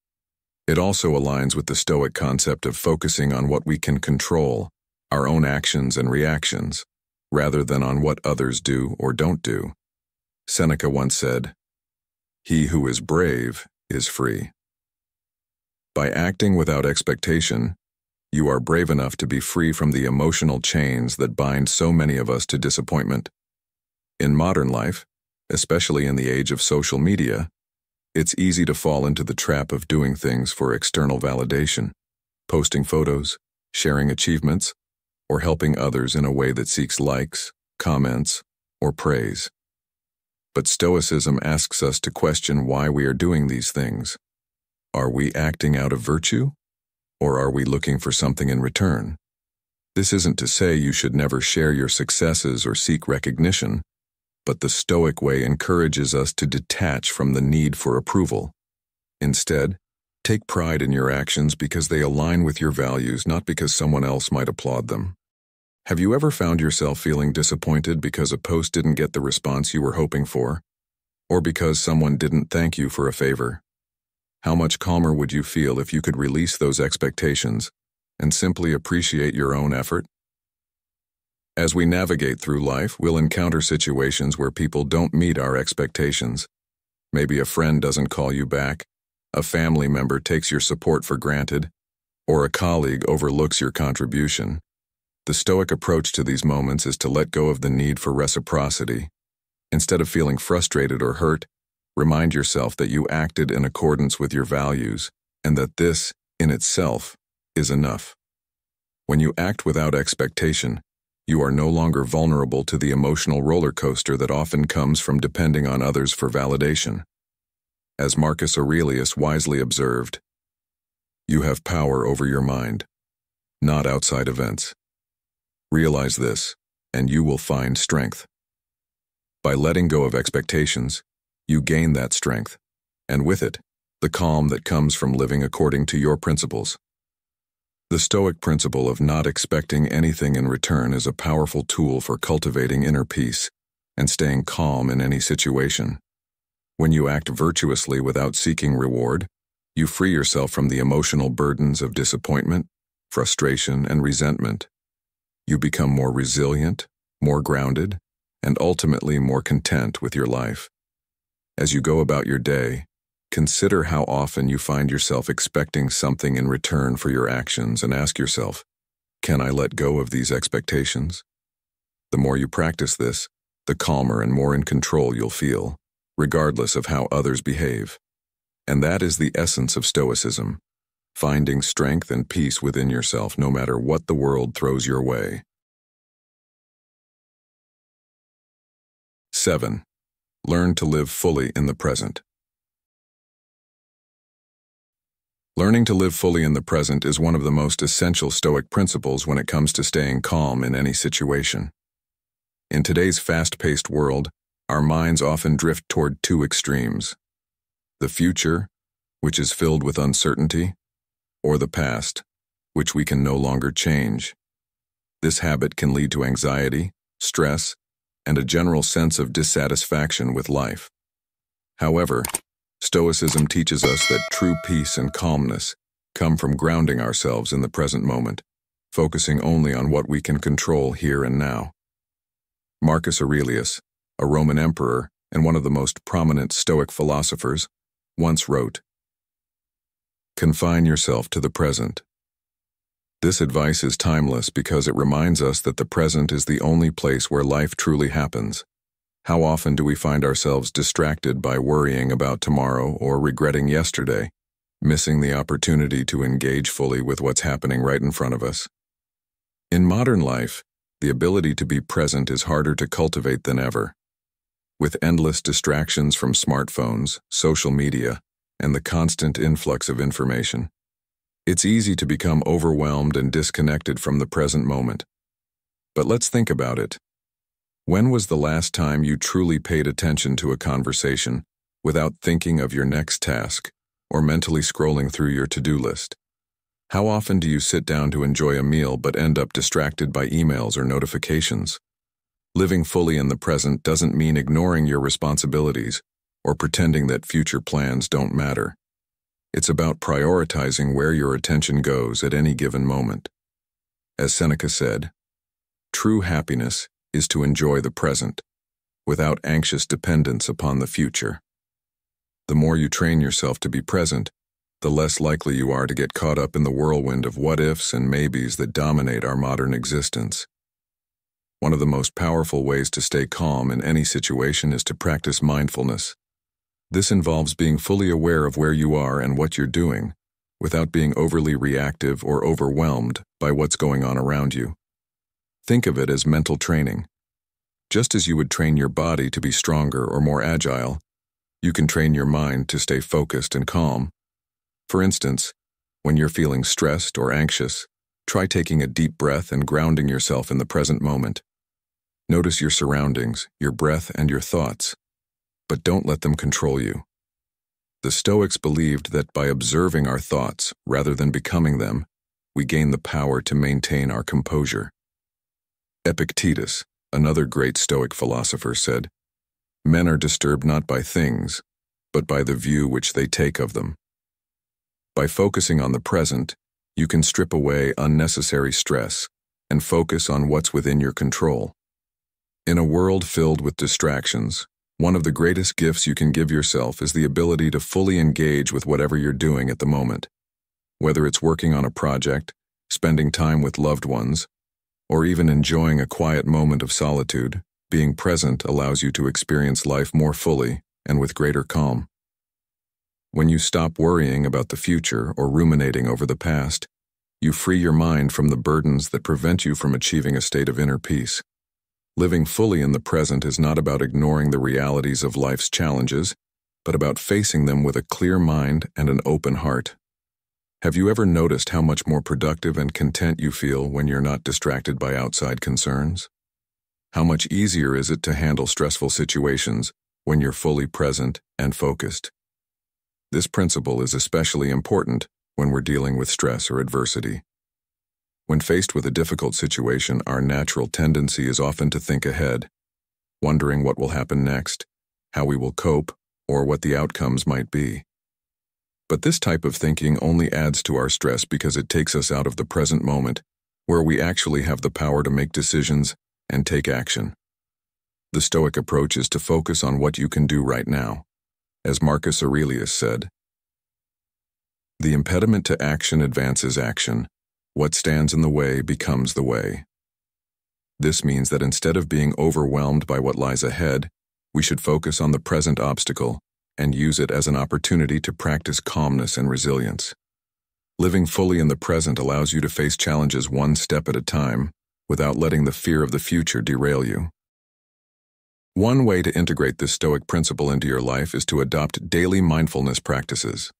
It also aligns with the Stoic concept of focusing on what we can control, our own actions and reactions, rather than on what others do or don't do. Seneca once said, "He who is brave is free." By acting without expectation, you are brave enough to be free from the emotional chains that bind so many of us to disappointment. In modern life, especially in the age of social media, it's easy to fall into the trap of doing things for external validation, posting photos, sharing achievements, or helping others in a way that seeks likes, comments, or praise. But Stoicism asks us to question why we are doing these things. Are we acting out of virtue, or are we looking for something in return? This isn't to say you should never share your successes or seek recognition, but the Stoic way encourages us to detach from the need for approval. Instead, take pride in your actions because they align with your values, not because someone else might applaud them. Have you ever found yourself feeling disappointed because a post didn't get the response you were hoping for, or because someone didn't thank you for a favor? How much calmer would you feel if you could release those expectations and simply appreciate your own effort? As we navigate through life, we'll encounter situations where people don't meet our expectations. Maybe a friend doesn't call you back, a family member takes your support for granted, or a colleague overlooks your contribution. The Stoic approach to these moments is to let go of the need for reciprocity. Instead of feeling frustrated or hurt, remind yourself that you acted in accordance with your values and that this, in itself, is enough. When you act without expectation, you are no longer vulnerable to the emotional roller coaster that often comes from depending on others for validation. As Marcus Aurelius wisely observed, "You have power over your mind, not outside events. Realize this, and you will find strength." By letting go of expectations, you gain that strength, and with it, the calm that comes from living according to your principles. The Stoic principle of not expecting anything in return is a powerful tool for cultivating inner peace and staying calm in any situation. When you act virtuously without seeking reward, you free yourself from the emotional burdens of disappointment, frustration, and resentment. You become more resilient, more grounded, and ultimately more content with your life. As you go about your day, consider how often you find yourself expecting something in return for your actions and ask yourself, can I let go of these expectations? The more you practice this, the calmer and more in control you'll feel, regardless of how others behave. And that is the essence of Stoicism, finding strength and peace within yourself no matter what the world throws your way. 7. Learn to live fully in the present. Learning to live fully in the present is one of the most essential Stoic principles when it comes to staying calm in any situation. In today's fast-paced world, our minds often drift toward two extremes: the future, which is filled with uncertainty, or the past, which we can no longer change. This habit can lead to anxiety, stress, and a general sense of dissatisfaction with life. However, Stoicism teaches us that true peace and calmness come from grounding ourselves in the present moment, focusing only on what we can control here and now. Marcus Aurelius, a Roman emperor and one of the most prominent Stoic philosophers, once wrote, "Confine yourself to the present." This advice is timeless because it reminds us that the present is the only place where life truly happens. How often do we find ourselves distracted by worrying about tomorrow or regretting yesterday, missing the opportunity to engage fully with what's happening right in front of us? In modern life, the ability to be present is harder to cultivate than ever. With endless distractions from smartphones, social media, and the constant influx of information, it's easy to become overwhelmed and disconnected from the present moment. But let's think about it. When was the last time you truly paid attention to a conversation without thinking of your next task or mentally scrolling through your to-do list? How often do you sit down to enjoy a meal but end up distracted by emails or notifications? Living fully in the present doesn't mean ignoring your responsibilities or pretending that future plans don't matter. It's about prioritizing where your attention goes at any given moment. As Seneca said, "True happiness is to enjoy the present, without anxious dependence upon the future." The more you train yourself to be present, the less likely you are to get caught up in the whirlwind of what-ifs and maybes that dominate our modern existence. One of the most powerful ways to stay calm in any situation is to practice mindfulness. This involves being fully aware of where you are and what you're doing, without being overly reactive or overwhelmed by what's going on around you. Think of it as mental training. Just as you would train your body to be stronger or more agile, you can train your mind to stay focused and calm. For instance, when you're feeling stressed or anxious, try taking a deep breath and grounding yourself in the present moment. Notice your surroundings, your breath, and your thoughts, but don't let them control you. The Stoics believed that by observing our thoughts rather than becoming them, we gain the power to maintain our composure. Epictetus, another great Stoic philosopher, said, "Men are disturbed not by things, but by the view which they take of them." By focusing on the present, you can strip away unnecessary stress and focus on what's within your control. In a world filled with distractions, one of the greatest gifts you can give yourself is the ability to fully engage with whatever you're doing at the moment. Whether it's working on a project, spending time with loved ones, or even enjoying a quiet moment of solitude, being present allows you to experience life more fully and with greater calm. When you stop worrying about the future or ruminating over the past, you free your mind from the burdens that prevent you from achieving a state of inner peace. Living fully in the present is not about ignoring the realities of life's challenges, but about facing them with a clear mind and an open heart. Have you ever noticed how much more productive and content you feel when you're not distracted by outside concerns? How much easier is it to handle stressful situations when you're fully present and focused? This principle is especially important when we're dealing with stress or adversity. When faced with a difficult situation, our natural tendency is often to think ahead, wondering what will happen next, how we will cope, or what the outcomes might be. But this type of thinking only adds to our stress because it takes us out of the present moment, where we actually have the power to make decisions and take action. The Stoic approach is to focus on what you can do right now. As Marcus Aurelius said, "The impediment to action advances action. What stands in the way becomes the way." This means that instead of being overwhelmed by what lies ahead, we should focus on the present obstacle and use it as an opportunity to practice calmness and resilience. Living fully in the present allows you to face challenges one step at a time without letting the fear of the future derail you. One way to integrate this Stoic principle into your life is to adopt daily mindfulness practices.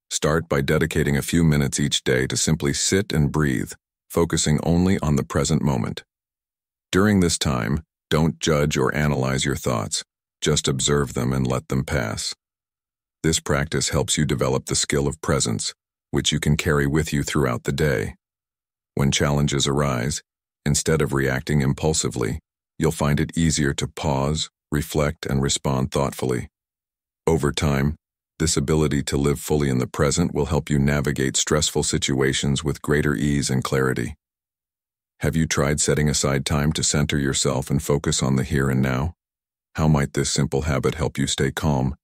Start by dedicating a few minutes each day to simply sit and breathe, focusing only on the present moment. During this time, don't judge or analyze your thoughts, just observe them and let them pass. This practice helps you develop the skill of presence, which you can carry with you throughout the day. When challenges arise, instead of reacting impulsively, you'll find it easier to pause, reflect, and respond thoughtfully. Over time, this ability to live fully in the present will help you navigate stressful situations with greater ease and clarity. Have you tried setting aside time to center yourself and focus on the here and now? How might this simple habit help you stay calm,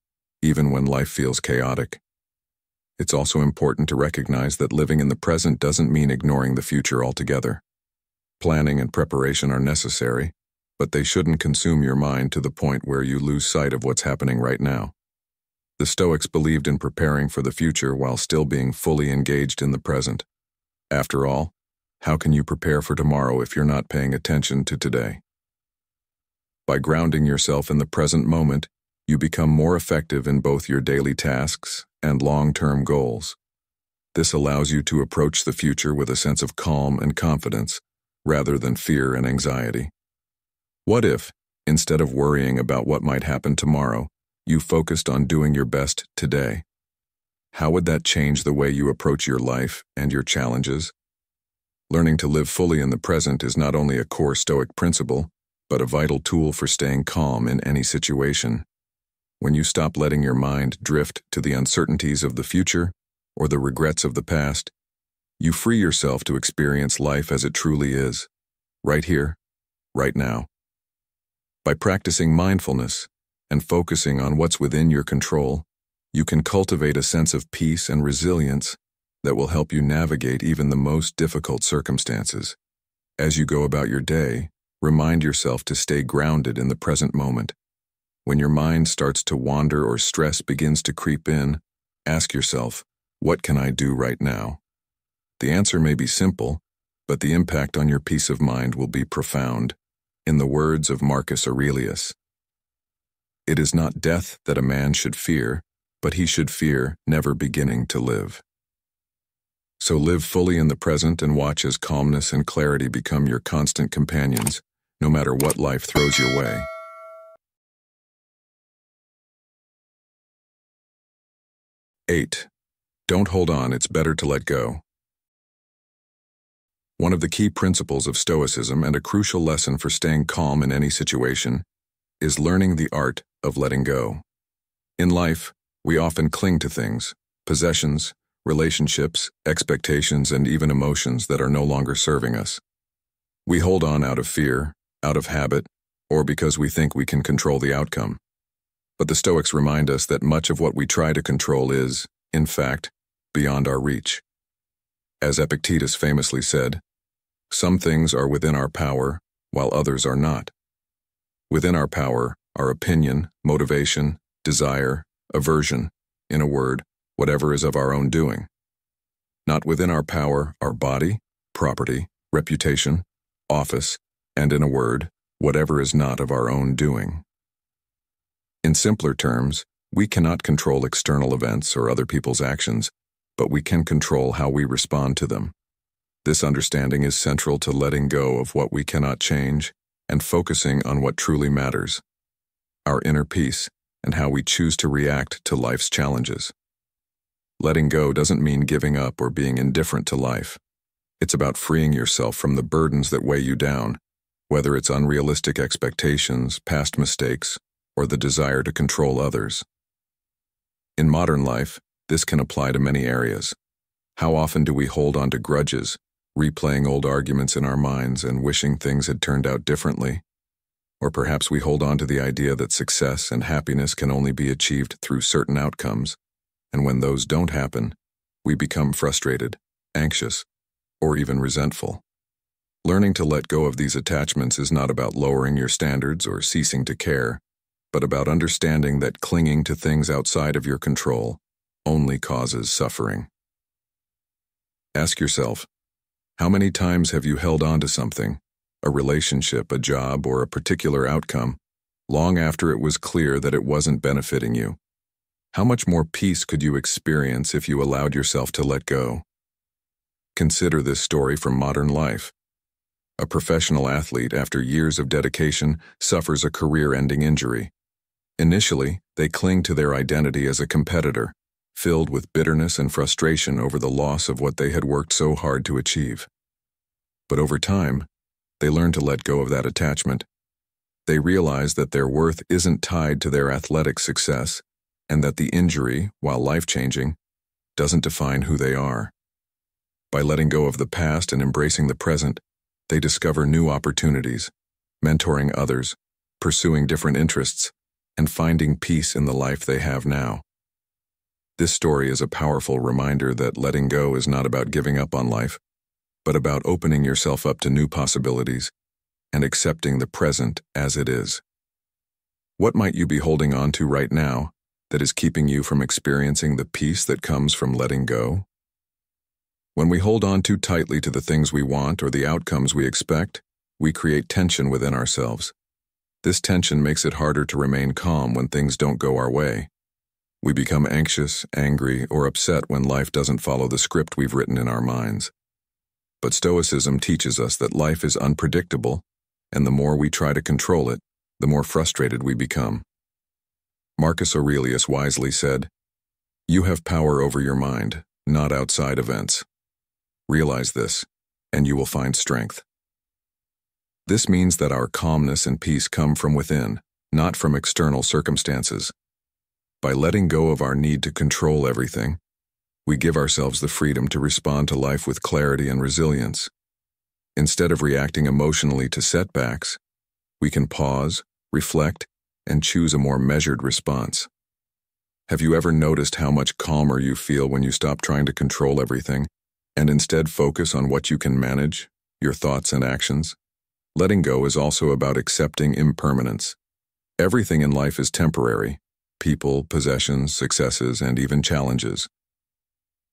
even when life feels chaotic? It's also important to recognize that living in the present doesn't mean ignoring the future altogether. Planning and preparation are necessary, but they shouldn't consume your mind to the point where you lose sight of what's happening right now. The Stoics believed in preparing for the future while still being fully engaged in the present. After all, how can you prepare for tomorrow if you're not paying attention to today? By grounding yourself in the present moment, you become more effective in both your daily tasks and long-term goals. This allows you to approach the future with a sense of calm and confidence, rather than fear and anxiety. What if, instead of worrying about what might happen tomorrow, you focused on doing your best today? How would that change the way you approach your life and your challenges? Learning to live fully in the present is not only a core Stoic principle, but a vital tool for staying calm in any situation. When you stop letting your mind drift to the uncertainties of the future or the regrets of the past, you free yourself to experience life as it truly is, right here, right now. By practicing mindfulness and focusing on what's within your control, you can cultivate a sense of peace and resilience that will help you navigate even the most difficult circumstances. As you go about your day, remind yourself to stay grounded in the present moment. When your mind starts to wander or stress begins to creep in, ask yourself, what can I do right now? The answer may be simple, but the impact on your peace of mind will be profound. In the words of Marcus Aurelius, "It is not death that a man should fear, but he should fear never beginning to live." So live fully in the present and watch as calmness and clarity become your constant companions, no matter what life throws your way. 8. Don't hold on, it's better to let go. One of the key principles of Stoicism and a crucial lesson for staying calm in any situation is learning the art of letting go. In life, we often cling to things, possessions, relationships, expectations, and even emotions that are no longer serving us. We hold on out of fear, out of habit, or because we think we can control the outcome. But the Stoics remind us that much of what we try to control is, in fact, beyond our reach. As Epictetus famously said, "Some things are within our power, while others are not." Within our power are opinion, motivation, desire, aversion, in a word, whatever is of our own doing. Not within our power are body, property, reputation, office, and in a word, whatever is not of our own doing. In simpler terms, we cannot control external events or other people's actions, but we can control how we respond to them. This understanding is central to letting go of what we cannot change and focusing on what truly matters, our inner peace and how we choose to react to life's challenges. Letting go doesn't mean giving up or being indifferent to life. It's about freeing yourself from the burdens that weigh you down, whether it's unrealistic expectations, past mistakes, or the desire to control others. In modern life, this can apply to many areas. How often do we hold on to grudges, replaying old arguments in our minds and wishing things had turned out differently? Or perhaps we hold on to the idea that success and happiness can only be achieved through certain outcomes, and when those don't happen, we become frustrated, anxious, or even resentful. Learning to let go of these attachments is not about lowering your standards or ceasing to care, but about understanding that clinging to things outside of your control only causes suffering. Ask yourself, how many times have you held on to something, a relationship, a job, or a particular outcome, long after it was clear that it wasn't benefiting you? How much more peace could you experience if you allowed yourself to let go? Consider this story from modern life. A professional athlete, after years of dedication, suffers a career-ending injury. Initially, they cling to their identity as a competitor, filled with bitterness and frustration over the loss of what they had worked so hard to achieve. But over time, they learn to let go of that attachment. They realize that their worth isn't tied to their athletic success, and that the injury, while life-changing, doesn't define who they are. By letting go of the past and embracing the present, they discover new opportunities, mentoring others, pursuing different interests, and finding peace in the life they have now. This story is a powerful reminder that letting go is not about giving up on life, but about opening yourself up to new possibilities and accepting the present as it is. What might you be holding on to right now that is keeping you from experiencing the peace that comes from letting go? When we hold on too tightly to the things we want or the outcomes we expect, we create tension within ourselves. This tension makes it harder to remain calm when things don't go our way. We become anxious, angry, or upset when life doesn't follow the script we've written in our minds. But Stoicism teaches us that life is unpredictable, and the more we try to control it, the more frustrated we become. Marcus Aurelius wisely said, "You have power over your mind, not outside events. Realize this, and you will find strength." This means that our calmness and peace come from within, not from external circumstances. By letting go of our need to control everything, we give ourselves the freedom to respond to life with clarity and resilience. Instead of reacting emotionally to setbacks, we can pause, reflect, and choose a more measured response. Have you ever noticed how much calmer you feel when you stop trying to control everything and instead focus on what you can manage, your thoughts and actions? Letting go is also about accepting impermanence. Everything in life is temporary: people, possessions, successes, and even challenges.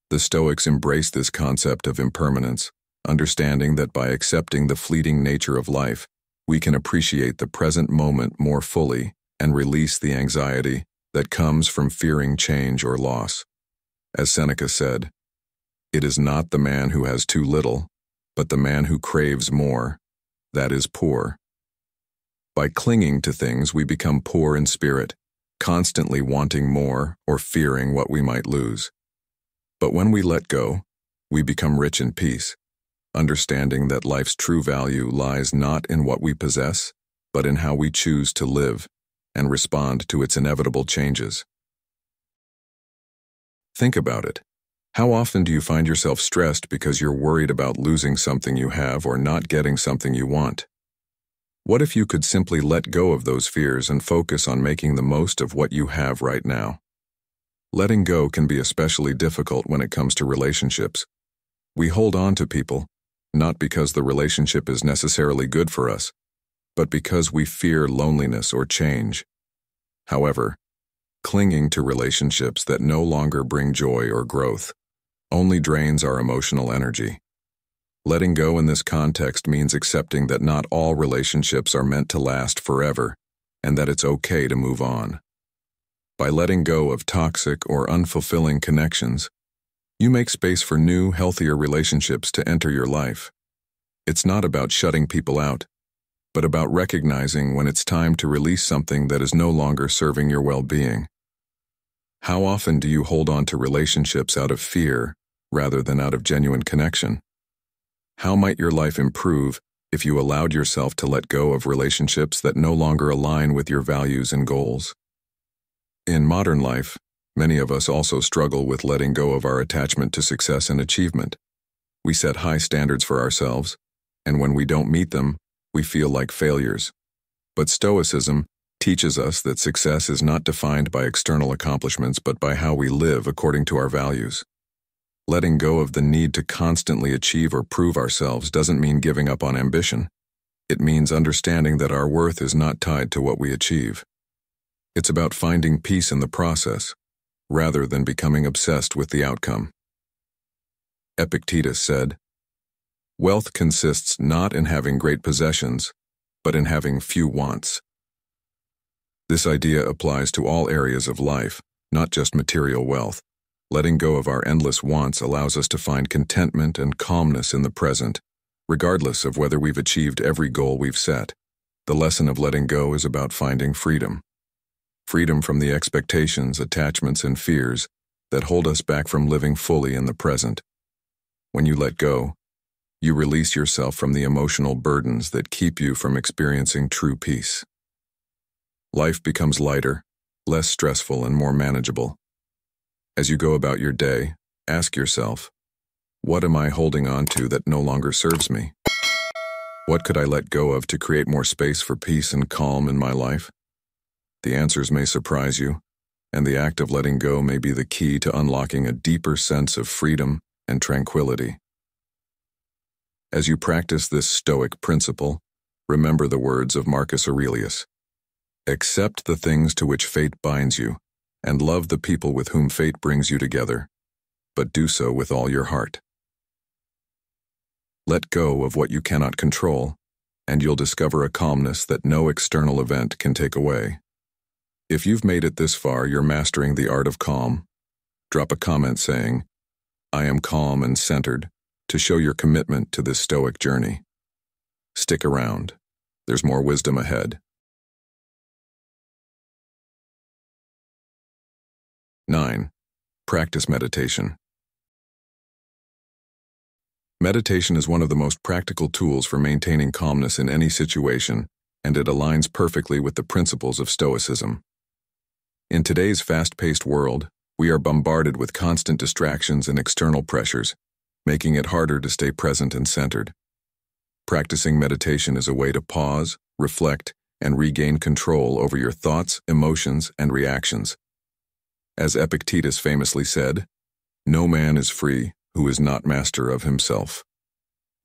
The Stoics embrace this concept of impermanence, understanding that by accepting the fleeting nature of life, we can appreciate the present moment more fully and release the anxiety that comes from fearing change or loss. As Seneca said, "It is not the man who has too little, but the man who craves more, that is poor." By clinging to things, we become poor in spirit, constantly wanting more or fearing what we might lose. But when we let go, we become rich in peace, understanding that life's true value lies not in what we possess, but in how we choose to live and respond to its inevitable changes. Think about it. How often do you find yourself stressed because you're worried about losing something you have or not getting something you want? What if you could simply let go of those fears and focus on making the most of what you have right now? Letting go can be especially difficult when it comes to relationships. We hold on to people, not because the relationship is necessarily good for us, but because we fear loneliness or change. However, clinging to relationships that no longer bring joy or growth only drains our emotional energy. Letting go in this context means accepting that not all relationships are meant to last forever, and that it's okay to move on. By letting go of toxic or unfulfilling connections, you make space for new, healthier relationships to enter your life. It's not about shutting people out, but about recognizing when it's time to release something that is no longer serving your well-being. How often do you hold on to relationships out of fear rather than out of genuine connection? How might your life improve if you allowed yourself to let go of relationships that no longer align with your values and goals? In modern life, many of us also struggle with letting go of our attachment to success and achievement. We set high standards for ourselves, and when we don't meet them, we feel like failures. But Stoicism teaches us that success is not defined by external accomplishments but by how we live according to our values. Letting go of the need to constantly achieve or prove ourselves doesn't mean giving up on ambition. It means understanding that our worth is not tied to what we achieve. It's about finding peace in the process, rather than becoming obsessed with the outcome. Epictetus said, "Wealth consists not in having great possessions, but in having few wants." This idea applies to all areas of life, not just material wealth. Letting go of our endless wants allows us to find contentment and calmness in the present, regardless of whether we've achieved every goal we've set. The lesson of letting go is about finding freedom. Freedom from the expectations, attachments, and fears that hold us back from living fully in the present. When you let go, you release yourself from the emotional burdens that keep you from experiencing true peace. Life becomes lighter, less stressful, and more manageable. As you go about your day, ask yourself, what am I holding on to that no longer serves me? What could I let go of to create more space for peace and calm in my life? The answers may surprise you, and the act of letting go may be the key to unlocking a deeper sense of freedom and tranquility. As you practice this Stoic principle, remember the words of Marcus Aurelius. Accept the things to which fate binds you, and love the people with whom fate brings you together, but do so with all your heart. Let go of what you cannot control, and you'll discover a calmness that no external event can take away. If you've made it this far, you're mastering the art of calm. Drop a comment saying, "I am calm and centered," to show your commitment to this Stoic journey. Stick around. There's more wisdom ahead. 9. Practice meditation. Meditation is one of the most practical tools for maintaining calmness in any situation, and it aligns perfectly with the principles of Stoicism. In today's fast-paced world, we are bombarded with constant distractions and external pressures, making it harder to stay present and centered. Practicing meditation is a way to pause, reflect, and regain control over your thoughts, emotions, and reactions. As Epictetus famously said, "No man is free who is not master of himself."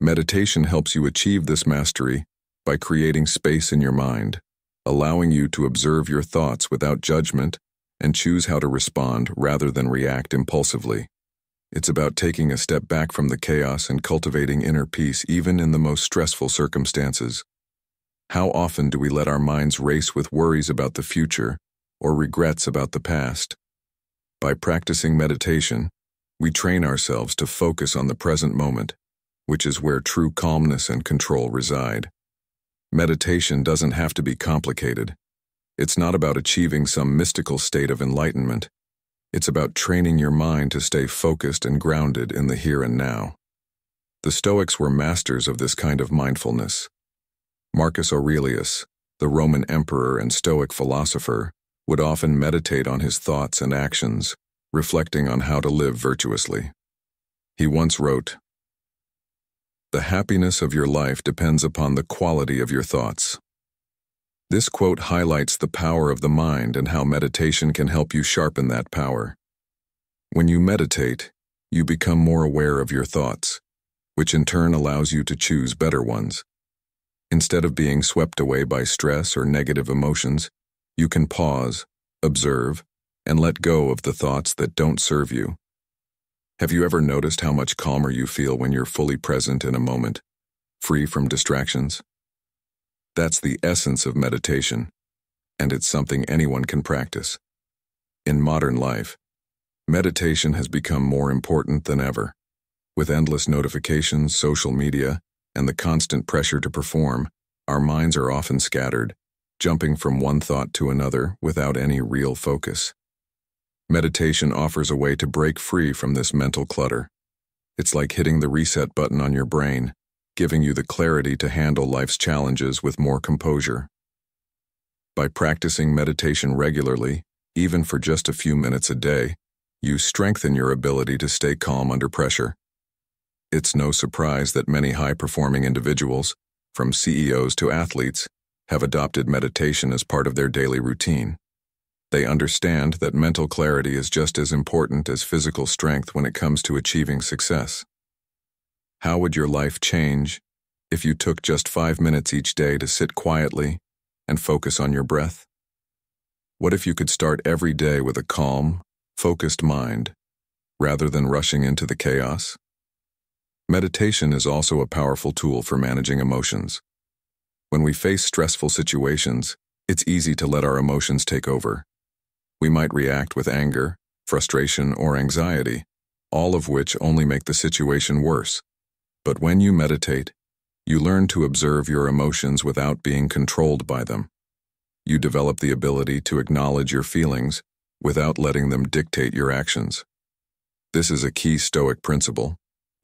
Meditation helps you achieve this mastery by creating space in your mind, allowing you to observe your thoughts without judgment and choose how to respond rather than react impulsively. It's about taking a step back from the chaos and cultivating inner peace even in the most stressful circumstances. How often do we let our minds race with worries about the future or regrets about the past? By practicing meditation, we train ourselves to focus on the present moment, which is where true calmness and control reside. Meditation doesn't have to be complicated. It's not about achieving some mystical state of enlightenment. It's about training your mind to stay focused and grounded in the here and now. The Stoics were masters of this kind of mindfulness. Marcus Aurelius, the Roman emperor and Stoic philosopher, would often meditate on his thoughts and actions, reflecting on how to live virtuously. He once wrote, "The happiness of your life depends upon the quality of your thoughts." This quote highlights the power of the mind and how meditation can help you sharpen that power. When you meditate, you become more aware of your thoughts, which in turn allows you to choose better ones. Instead of being swept away by stress or negative emotions, you can pause, observe, and let go of the thoughts that don't serve you. Have you ever noticed how much calmer you feel when you're fully present in a moment, free from distractions? That's the essence of meditation, and it's something anyone can practice. In modern life, meditation has become more important than ever. With endless notifications, social media, and the constant pressure to perform, our minds are often scattered, jumping from one thought to another without any real focus. Meditation offers a way to break free from this mental clutter. It's like hitting the reset button on your brain, giving you the clarity to handle life's challenges with more composure. By practicing meditation regularly, even for just a few minutes a day, you strengthen your ability to stay calm under pressure. It's no surprise that many high-performing individuals, from CEOs to athletes, have adopted meditation as part of their daily routine. They understand that mental clarity is just as important as physical strength when it comes to achieving success. How would your life change if you took just 5 minutes each day to sit quietly and focus on your breath? What if you could start every day with a calm, focused mind, rather than rushing into the chaos? Meditation is also a powerful tool for managing emotions. When we face stressful situations, it's easy to let our emotions take over. We might react with anger, frustration, or anxiety, all of which only make the situation worse. But when you meditate, you learn to observe your emotions without being controlled by them. You develop the ability to acknowledge your feelings without letting them dictate your actions. This is a key Stoic principle,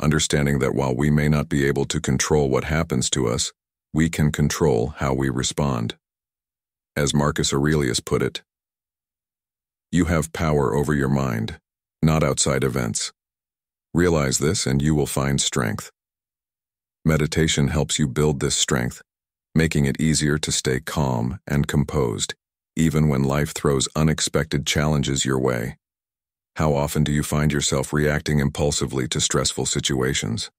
understanding that while we may not be able to control what happens to us, we can control how we respond. As Marcus Aurelius put it, "You have power over your mind, not outside events. Realize this and you will find strength." Meditation helps you build this strength, making it easier to stay calm and composed, even when life throws unexpected challenges your way. How often do you find yourself reacting impulsively to stressful situations?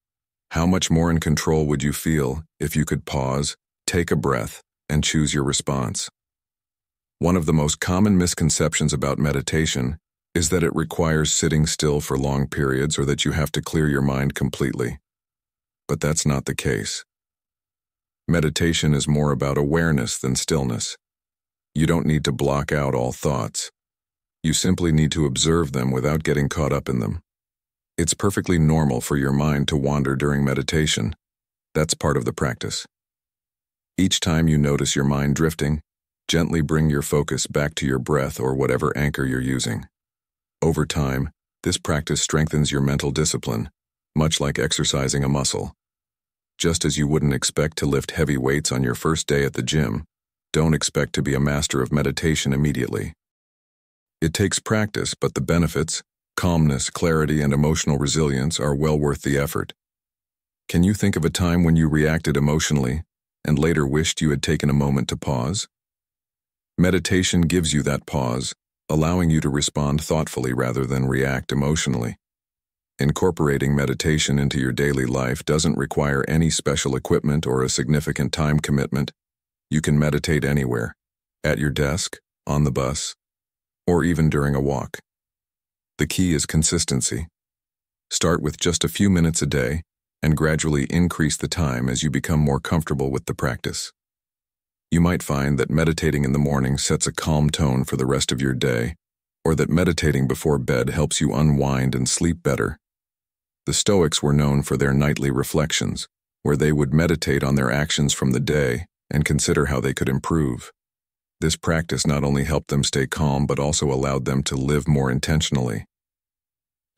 How much more in control would you feel if you could pause, take a breath, and choose your response? One of the most common misconceptions about meditation is that it requires sitting still for long periods or that you have to clear your mind completely. But that's not the case. Meditation is more about awareness than stillness. You don't need to block out all thoughts. You simply need to observe them without getting caught up in them. It's perfectly normal for your mind to wander during meditation. That's part of the practice. Each time you notice your mind drifting, gently bring your focus back to your breath or whatever anchor you're using. Over time, this practice strengthens your mental discipline, much like exercising a muscle. Just as you wouldn't expect to lift heavy weights on your first day at the gym, don't expect to be a master of meditation immediately. It takes practice, but the benefits, calmness, clarity, and emotional resilience are well worth the effort. Can you think of a time when you reacted emotionally and later wished you had taken a moment to pause? Meditation gives you that pause, allowing you to respond thoughtfully rather than react emotionally. Incorporating meditation into your daily life doesn't require any special equipment or a significant time commitment. You can meditate anywhere, at your desk, on the bus, or even during a walk. The key is consistency. Start with just a few minutes a day and gradually increase the time as you become more comfortable with the practice. You might find that meditating in the morning sets a calm tone for the rest of your day, or that meditating before bed helps you unwind and sleep better. The Stoics were known for their nightly reflections, where they would meditate on their actions from the day and consider how they could improve. This practice not only helped them stay calm but also allowed them to live more intentionally.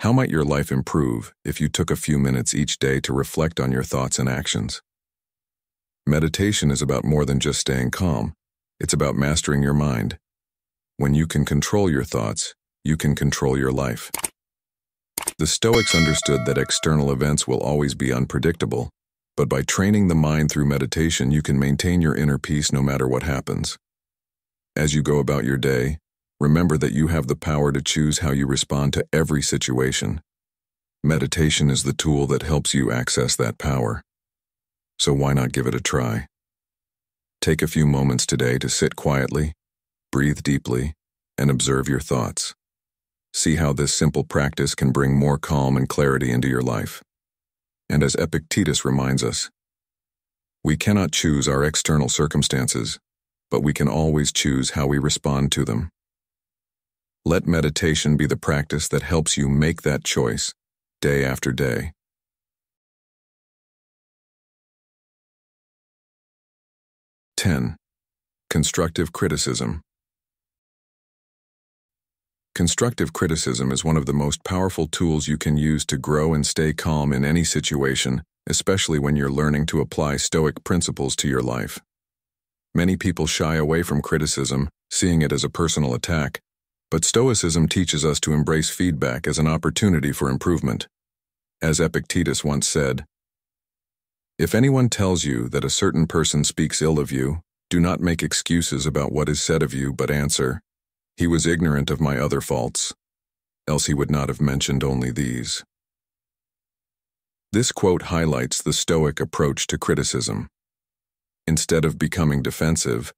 How might your life improve if you took a few minutes each day to reflect on your thoughts and actions? Meditation is about more than just staying calm. It's about mastering your mind. When you can control your thoughts, you can control your life. The Stoics understood that external events will always be unpredictable, but by training the mind through meditation, you can maintain your inner peace no matter what happens. As you go about your day, remember that you have the power to choose how you respond to every situation. Meditation is the tool that helps you access that power. So why not give it a try? Take a few moments today to sit quietly, breathe deeply, and observe your thoughts. See how this simple practice can bring more calm and clarity into your life. And as Epictetus reminds us, we cannot choose our external circumstances, but we can always choose how we respond to them. Let meditation be the practice that helps you make that choice day after day. 10. Constructive criticism. Constructive criticism is one of the most powerful tools you can use to grow and stay calm in any situation, especially when you're learning to apply Stoic principles to your life. Many people shy away from criticism, seeing it as a personal attack, but Stoicism teaches us to embrace feedback as an opportunity for improvement. As Epictetus once said, "If anyone tells you that a certain person speaks ill of you, do not make excuses about what is said of you, but answer, 'He was ignorant of my other faults, else he would not have mentioned only these.'" This quote highlights the Stoic approach to criticism. Instead of becoming defensive,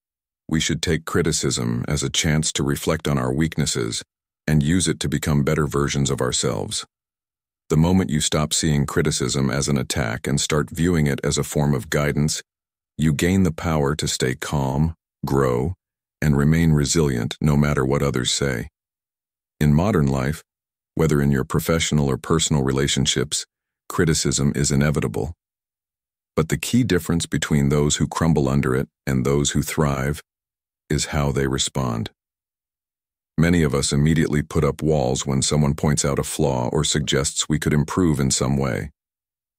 we should take criticism as a chance to reflect on our weaknesses and use it to become better versions of ourselves. The moment you stop seeing criticism as an attack and start viewing it as a form of guidance, you gain the power to stay calm, grow, and remain resilient no matter what others say. In modern life, whether in your professional or personal relationships, criticism is inevitable. But the key difference between those who crumble under it and those who thrive is how they respond. Many of us immediately put up walls when someone points out a flaw or suggests we could improve in some way.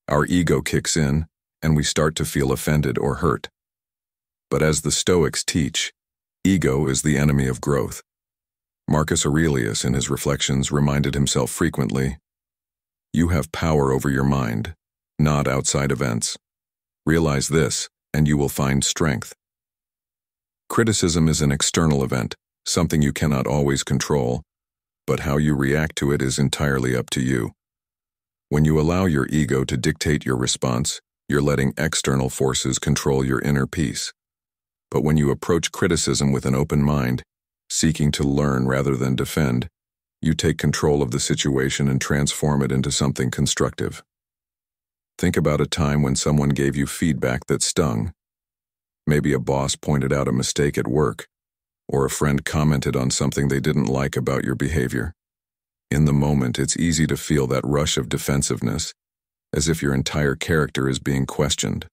Our ego kicks in, and we start to feel offended or hurt. But as the Stoics teach, ego is the enemy of growth. Marcus Aurelius, in his reflections, reminded himself frequently, "You have power over your mind, not outside events. Realize this, and you will find strength." Criticism is an external event, something you cannot always control, but how you react to it is entirely up to you. When you allow your ego to dictate your response, you're letting external forces control your inner peace. But when you approach criticism with an open mind, seeking to learn rather than defend, you take control of the situation and transform it into something constructive. Think about a time when someone gave you feedback that stung. Maybe a boss pointed out a mistake at work, or a friend commented on something they didn't like about your behavior. In the moment, it's easy to feel that rush of defensiveness, as if your entire character is being questioned.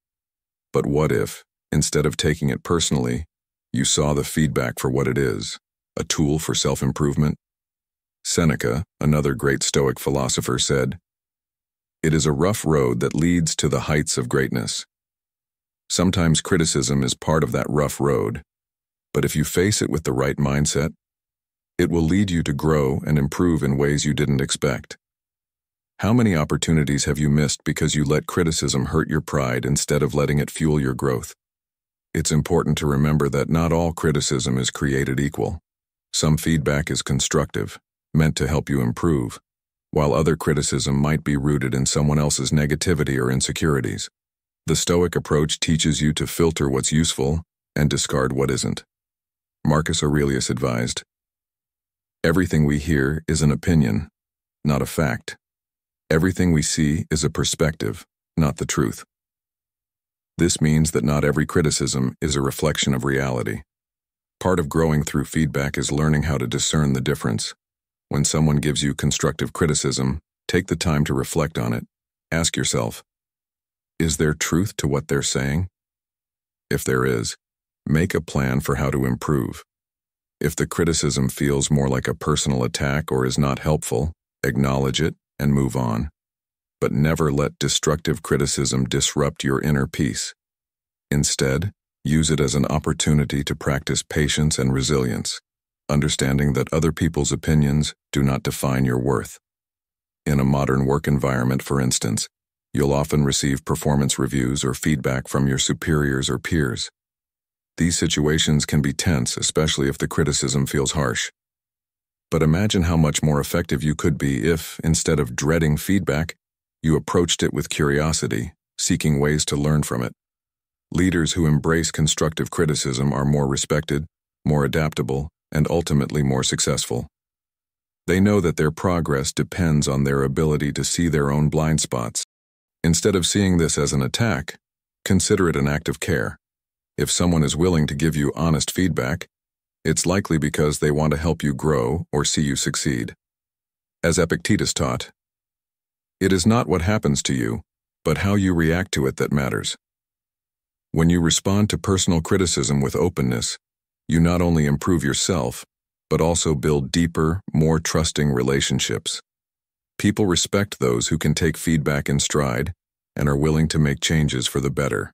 But what if, instead of taking it personally, you saw the feedback for what it is, a tool for self-improvement? Seneca, another great Stoic philosopher, said, "It is a rough road that leads to the heights of greatness." Sometimes criticism is part of that rough road, but if you face it with the right mindset, it will lead you to grow and improve in ways you didn't expect. How many opportunities have you missed because you let criticism hurt your pride instead of letting it fuel your growth? It's important to remember that not all criticism is created equal. Some feedback is constructive, meant to help you improve, while other criticism might be rooted in someone else's negativity or insecurities. The Stoic approach teaches you to filter what's useful and discard what isn't. Marcus Aurelius advised, "Everything we hear is an opinion, not a fact. Everything we see is a perspective, not the truth." This means that not every criticism is a reflection of reality. Part of growing through feedback is learning how to discern the difference. When someone gives you constructive criticism, take the time to reflect on it. Ask yourself, is there truth to what they're saying? If there is, make a plan for how to improve. If the criticism feels more like a personal attack or is not helpful, acknowledge it and move on. But never let destructive criticism disrupt your inner peace. Instead, use it as an opportunity to practice patience and resilience, understanding that other people's opinions do not define your worth. In a modern work environment, for instance, you'll often receive performance reviews or feedback from your superiors or peers. These situations can be tense, especially if the criticism feels harsh. But imagine how much more effective you could be if, instead of dreading feedback, you approached it with curiosity, seeking ways to learn from it. Leaders who embrace constructive criticism are more respected, more adaptable, and ultimately more successful. They know that their progress depends on their ability to see their own blind spots. Instead of seeing this as an attack, consider it an act of care. If someone is willing to give you honest feedback, it's likely because they want to help you grow or see you succeed. As Epictetus taught, "It is not what happens to you, but how you react to it that matters." When you respond to personal criticism with openness, you not only improve yourself, but also build deeper, more trusting relationships. People respect those who can take feedback in stride and are willing to make changes for the better.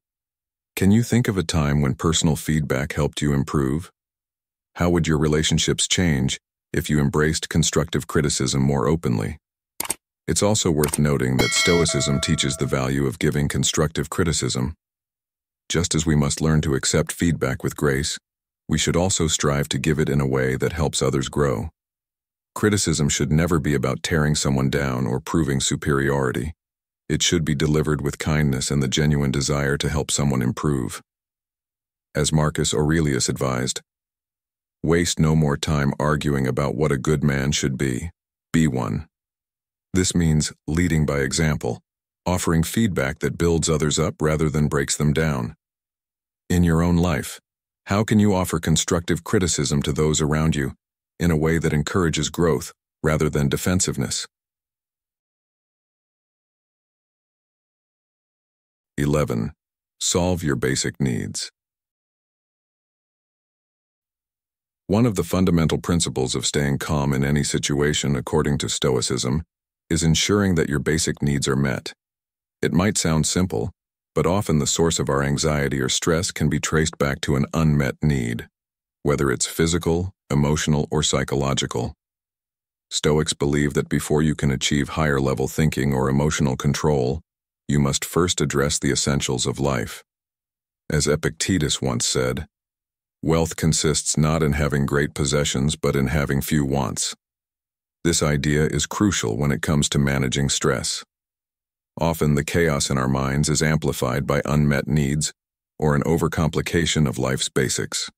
Can you think of a time when personal feedback helped you improve? How would your relationships change if you embraced constructive criticism more openly? It's also worth noting that Stoicism teaches the value of giving constructive criticism. Just as we must learn to accept feedback with grace, we should also strive to give it in a way that helps others grow. Criticism should never be about tearing someone down or proving superiority. It should be delivered with kindness and the genuine desire to help someone improve. As Marcus Aurelius advised, waste no more time arguing about what a good man should be. Be one. This means leading by example, offering feedback that builds others up rather than breaks them down. In your own life, how can you offer constructive criticism to those around you in a way that encourages growth rather than defensiveness? 11. Solve your basic needs. One of the fundamental principles of staying calm in any situation, according to Stoicism, is ensuring that your basic needs are met. It might sound simple, but often the source of our anxiety or stress can be traced back to an unmet need, whether it's physical, emotional, or psychological. Stoics believe that before you can achieve higher-level thinking or emotional control, you must first address the essentials of life. As Epictetus once said, wealth consists not in having great possessions but in having few wants. This idea is crucial when it comes to managing stress. Often the chaos in our minds is amplified by unmet needs or an overcomplication of life's basics.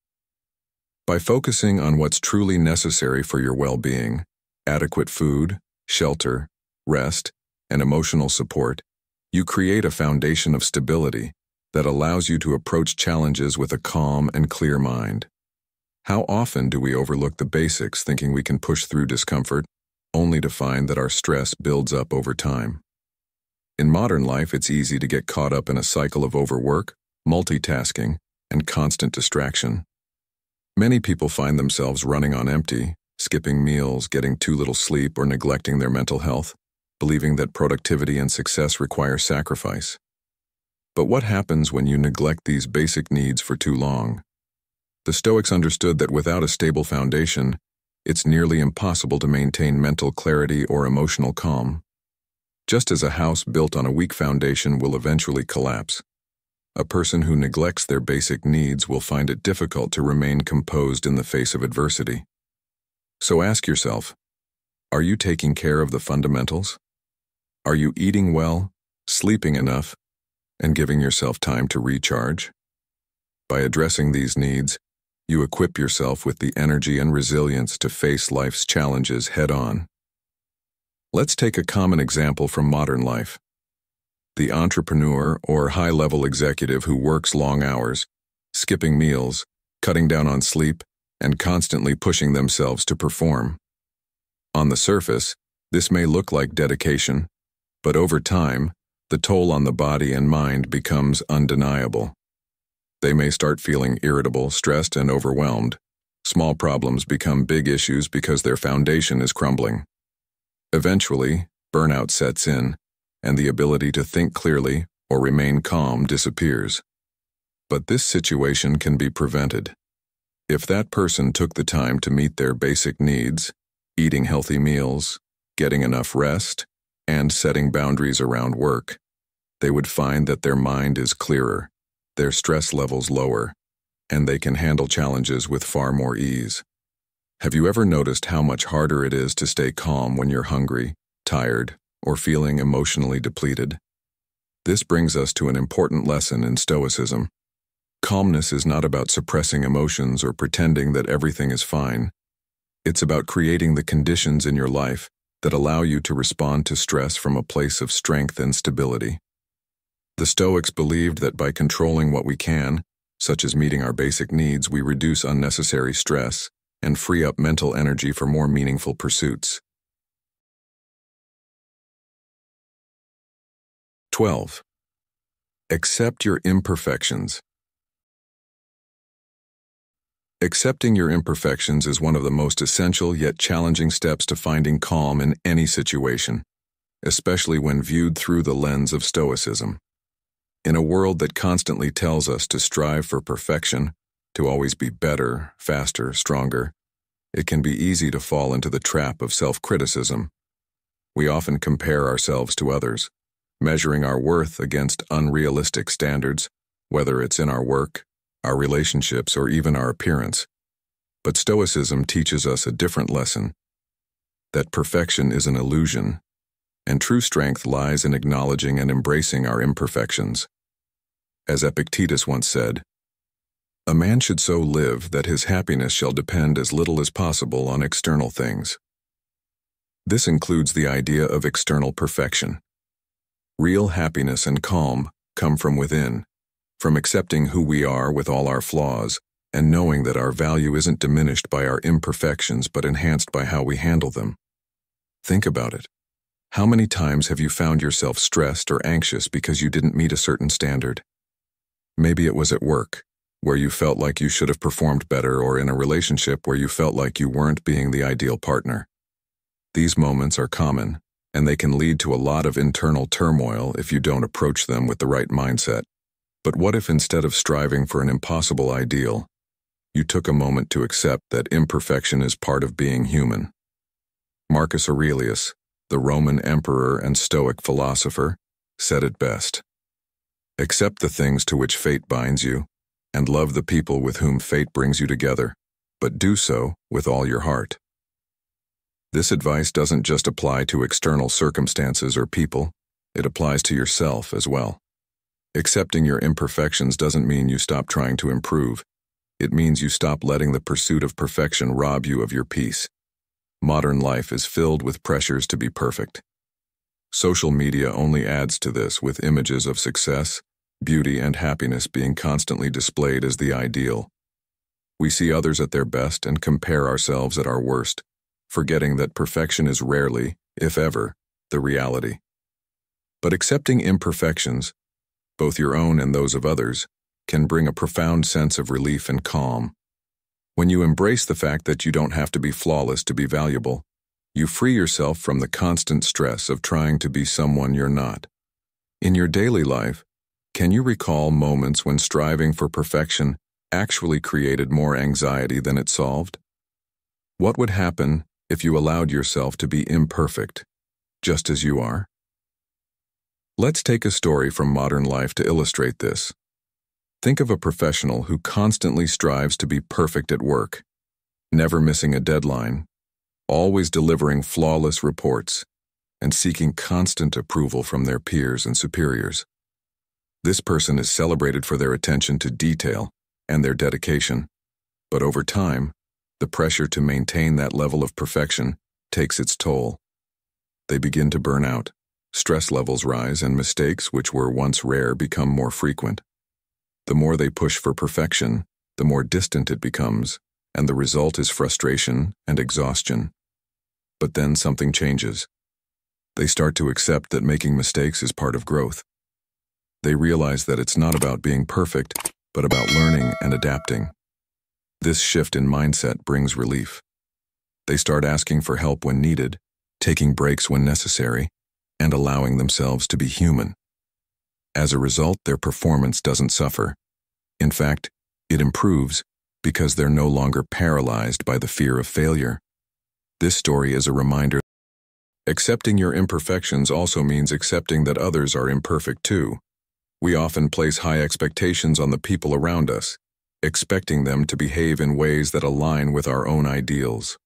By focusing on what's truly necessary for your well-being, adequate food, shelter, rest, and emotional support, you create a foundation of stability that allows you to approach challenges with a calm and clear mind. How often do we overlook the basics thinking we can push through discomfort, only to find that our stress builds up over time? In modern life, it's easy to get caught up in a cycle of overwork, multitasking, and constant distraction. Many people find themselves running on empty, skipping meals, getting too little sleep, or neglecting their mental health, believing that productivity and success require sacrifice. But what happens when you neglect these basic needs for too long? The Stoics understood that without a stable foundation, it's nearly impossible to maintain mental clarity or emotional calm. Just as a house built on a weak foundation will eventually collapse, a person who neglects their basic needs will find it difficult to remain composed in the face of adversity. So ask yourself, are you taking care of the fundamentals? Are you eating well, sleeping enough, and giving yourself time to recharge? By addressing these needs, you equip yourself with the energy and resilience to face life's challenges head-on. Let's take a common example from modern life. The entrepreneur or high-level executive who works long hours, skipping meals, cutting down on sleep, and constantly pushing themselves to perform. On the surface, this may look like dedication, but over time, the toll on the body and mind becomes undeniable. They may start feeling irritable, stressed, and overwhelmed. Small problems become big issues because their foundation is crumbling. Eventually, burnout sets in, and the ability to think clearly or remain calm disappears. But this situation can be prevented. If that person took the time to meet their basic needs, eating healthy meals, getting enough rest, and setting boundaries around work, they would find that their mind is clearer, their stress levels lower, and they can handle challenges with far more ease. Have you ever noticed how much harder it is to stay calm when you're hungry, tired, or feeling emotionally depleted? This brings us to an important lesson in Stoicism. Calmness is not about suppressing emotions or pretending that everything is fine. It's about creating the conditions in your life that allow you to respond to stress from a place of strength and stability. The Stoics believed that by controlling what we can, such as meeting our basic needs, we reduce unnecessary stress and free up mental energy for more meaningful pursuits. 12. Accept your imperfections. Accepting your imperfections is one of the most essential yet challenging steps to finding calm in any situation, especially when viewed through the lens of Stoicism. In a world that constantly tells us to strive for perfection, to always be better, faster, stronger, it can be easy to fall into the trap of self-criticism. We often compare ourselves to others, measuring our worth against unrealistic standards, whether it's in our work, our relationships, or even our appearance. But Stoicism teaches us a different lesson, that perfection is an illusion, and true strength lies in acknowledging and embracing our imperfections. As Epictetus once said, "A man should so live that his happiness shall depend as little as possible on external things." This includes the idea of external perfection. Real happiness and calm come from within, from accepting who we are with all our flaws, and knowing that our value isn't diminished by our imperfections but enhanced by how we handle them. Think about it. How many times have you found yourself stressed or anxious because you didn't meet a certain standard? Maybe it was at work, where you felt like you should have performed better, or in a relationship where you felt like you weren't being the ideal partner. These moments are common, and they can lead to a lot of internal turmoil if you don't approach them with the right mindset. But what if instead of striving for an impossible ideal, you took a moment to accept that imperfection is part of being human? Marcus Aurelius, the Roman emperor and Stoic philosopher, said it best. "Accept the things to which fate binds you, and love the people with whom fate brings you together, but do so with all your heart." This advice doesn't just apply to external circumstances or people, it applies to yourself as well. Accepting your imperfections doesn't mean you stop trying to improve. It means you stop letting the pursuit of perfection rob you of your peace. Modern life is filled with pressures to be perfect. Social media only adds to this, with images of success, beauty, and happiness being constantly displayed as the ideal. We see others at their best and compare ourselves at our worst, forgetting that perfection is rarely, if ever, the reality. But accepting imperfections, both your own and those of others, can bring a profound sense of relief and calm. When you embrace the fact that you don't have to be flawless to be valuable, you free yourself from the constant stress of trying to be someone you're not. In your daily life, can you recall moments when striving for perfection actually created more anxiety than it solved? What would happen if you allowed yourself to be imperfect, just as you are? Let's take a story from modern life to illustrate this. Think of a professional who constantly strives to be perfect at work, never missing a deadline, always delivering flawless reports, and seeking constant approval from their peers and superiors. This person is celebrated for their attention to detail and their dedication, but over time, the pressure to maintain that level of perfection takes its toll. They begin to burn out, stress levels rise, and mistakes, which were once rare, become more frequent. The more they push for perfection, the more distant it becomes, and the result is frustration and exhaustion. But then something changes. They start to accept that making mistakes is part of growth. They realize that it's not about being perfect, but about learning and adapting. This shift in mindset brings relief. They start asking for help when needed, taking breaks when necessary, and allowing themselves to be human. As a result, their performance doesn't suffer. In fact, it improves because they're no longer paralyzed by the fear of failure. This story is a reminder. Accepting your imperfections also means accepting that others are imperfect too. We often place high expectations on the people around us, expecting them to behave in ways that align with our own ideals.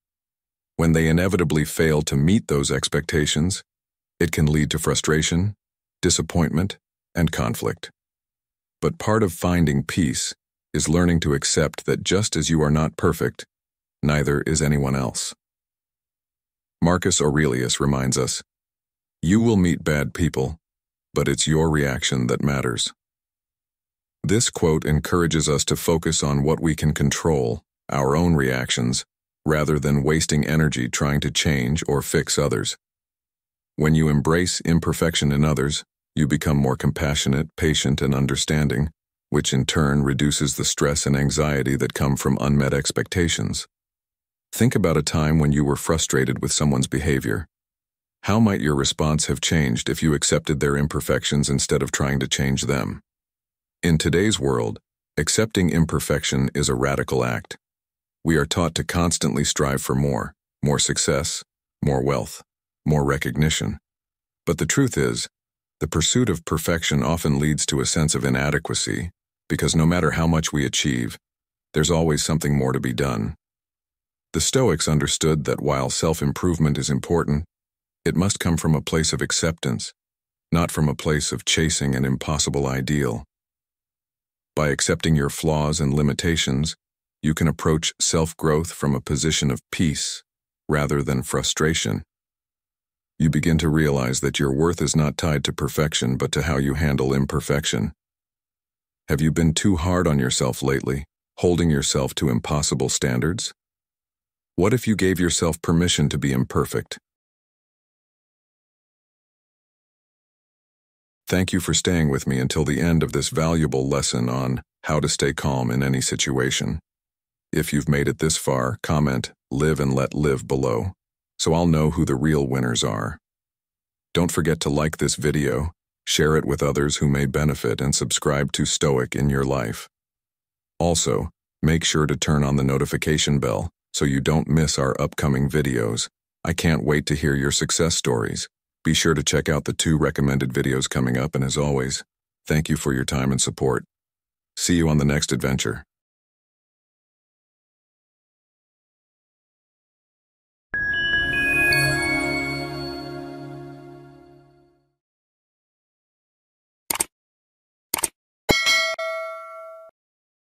When they inevitably fail to meet those expectations, it can lead to frustration, disappointment, and conflict. But part of finding peace is learning to accept that just as you are not perfect, neither is anyone else. Marcus Aurelius reminds us, "You will meet bad people, but it's your reaction that matters." This quote encourages us to focus on what we can control, our own reactions, rather than wasting energy trying to change or fix others. When you embrace imperfection in others, you become more compassionate, patient, and understanding, which in turn reduces the stress and anxiety that come from unmet expectations. Think about a time when you were frustrated with someone's behavior. How might your response have changed if you accepted their imperfections instead of trying to change them? In today's world, accepting imperfection is a radical act. We are taught to constantly strive for more success, more wealth, more recognition. But the truth is, the pursuit of perfection often leads to a sense of inadequacy, because no matter how much we achieve, there's always something more to be done. The Stoics understood that while self-improvement is important, it must come from a place of acceptance, not from a place of chasing an impossible ideal. By accepting your flaws and limitations, you can approach self-growth from a position of peace rather than frustration. You begin to realize that your worth is not tied to perfection but to how you handle imperfection. Have you been too hard on yourself lately, holding yourself to impossible standards? What if you gave yourself permission to be imperfect? Thank you for staying with me until the end of this valuable lesson on how to stay calm in any situation. If you've made it this far, comment, "Live and let live" below, so I'll know who the real winners are. Don't forget to like this video, share it with others who may benefit, and subscribe to Stoic in your life. Also, make sure to turn on the notification bell so you don't miss our upcoming videos. I can't wait to hear your success stories. Be sure to check out the 2 recommended videos coming up, and as always, thank you for your time and support. See you on the next adventure.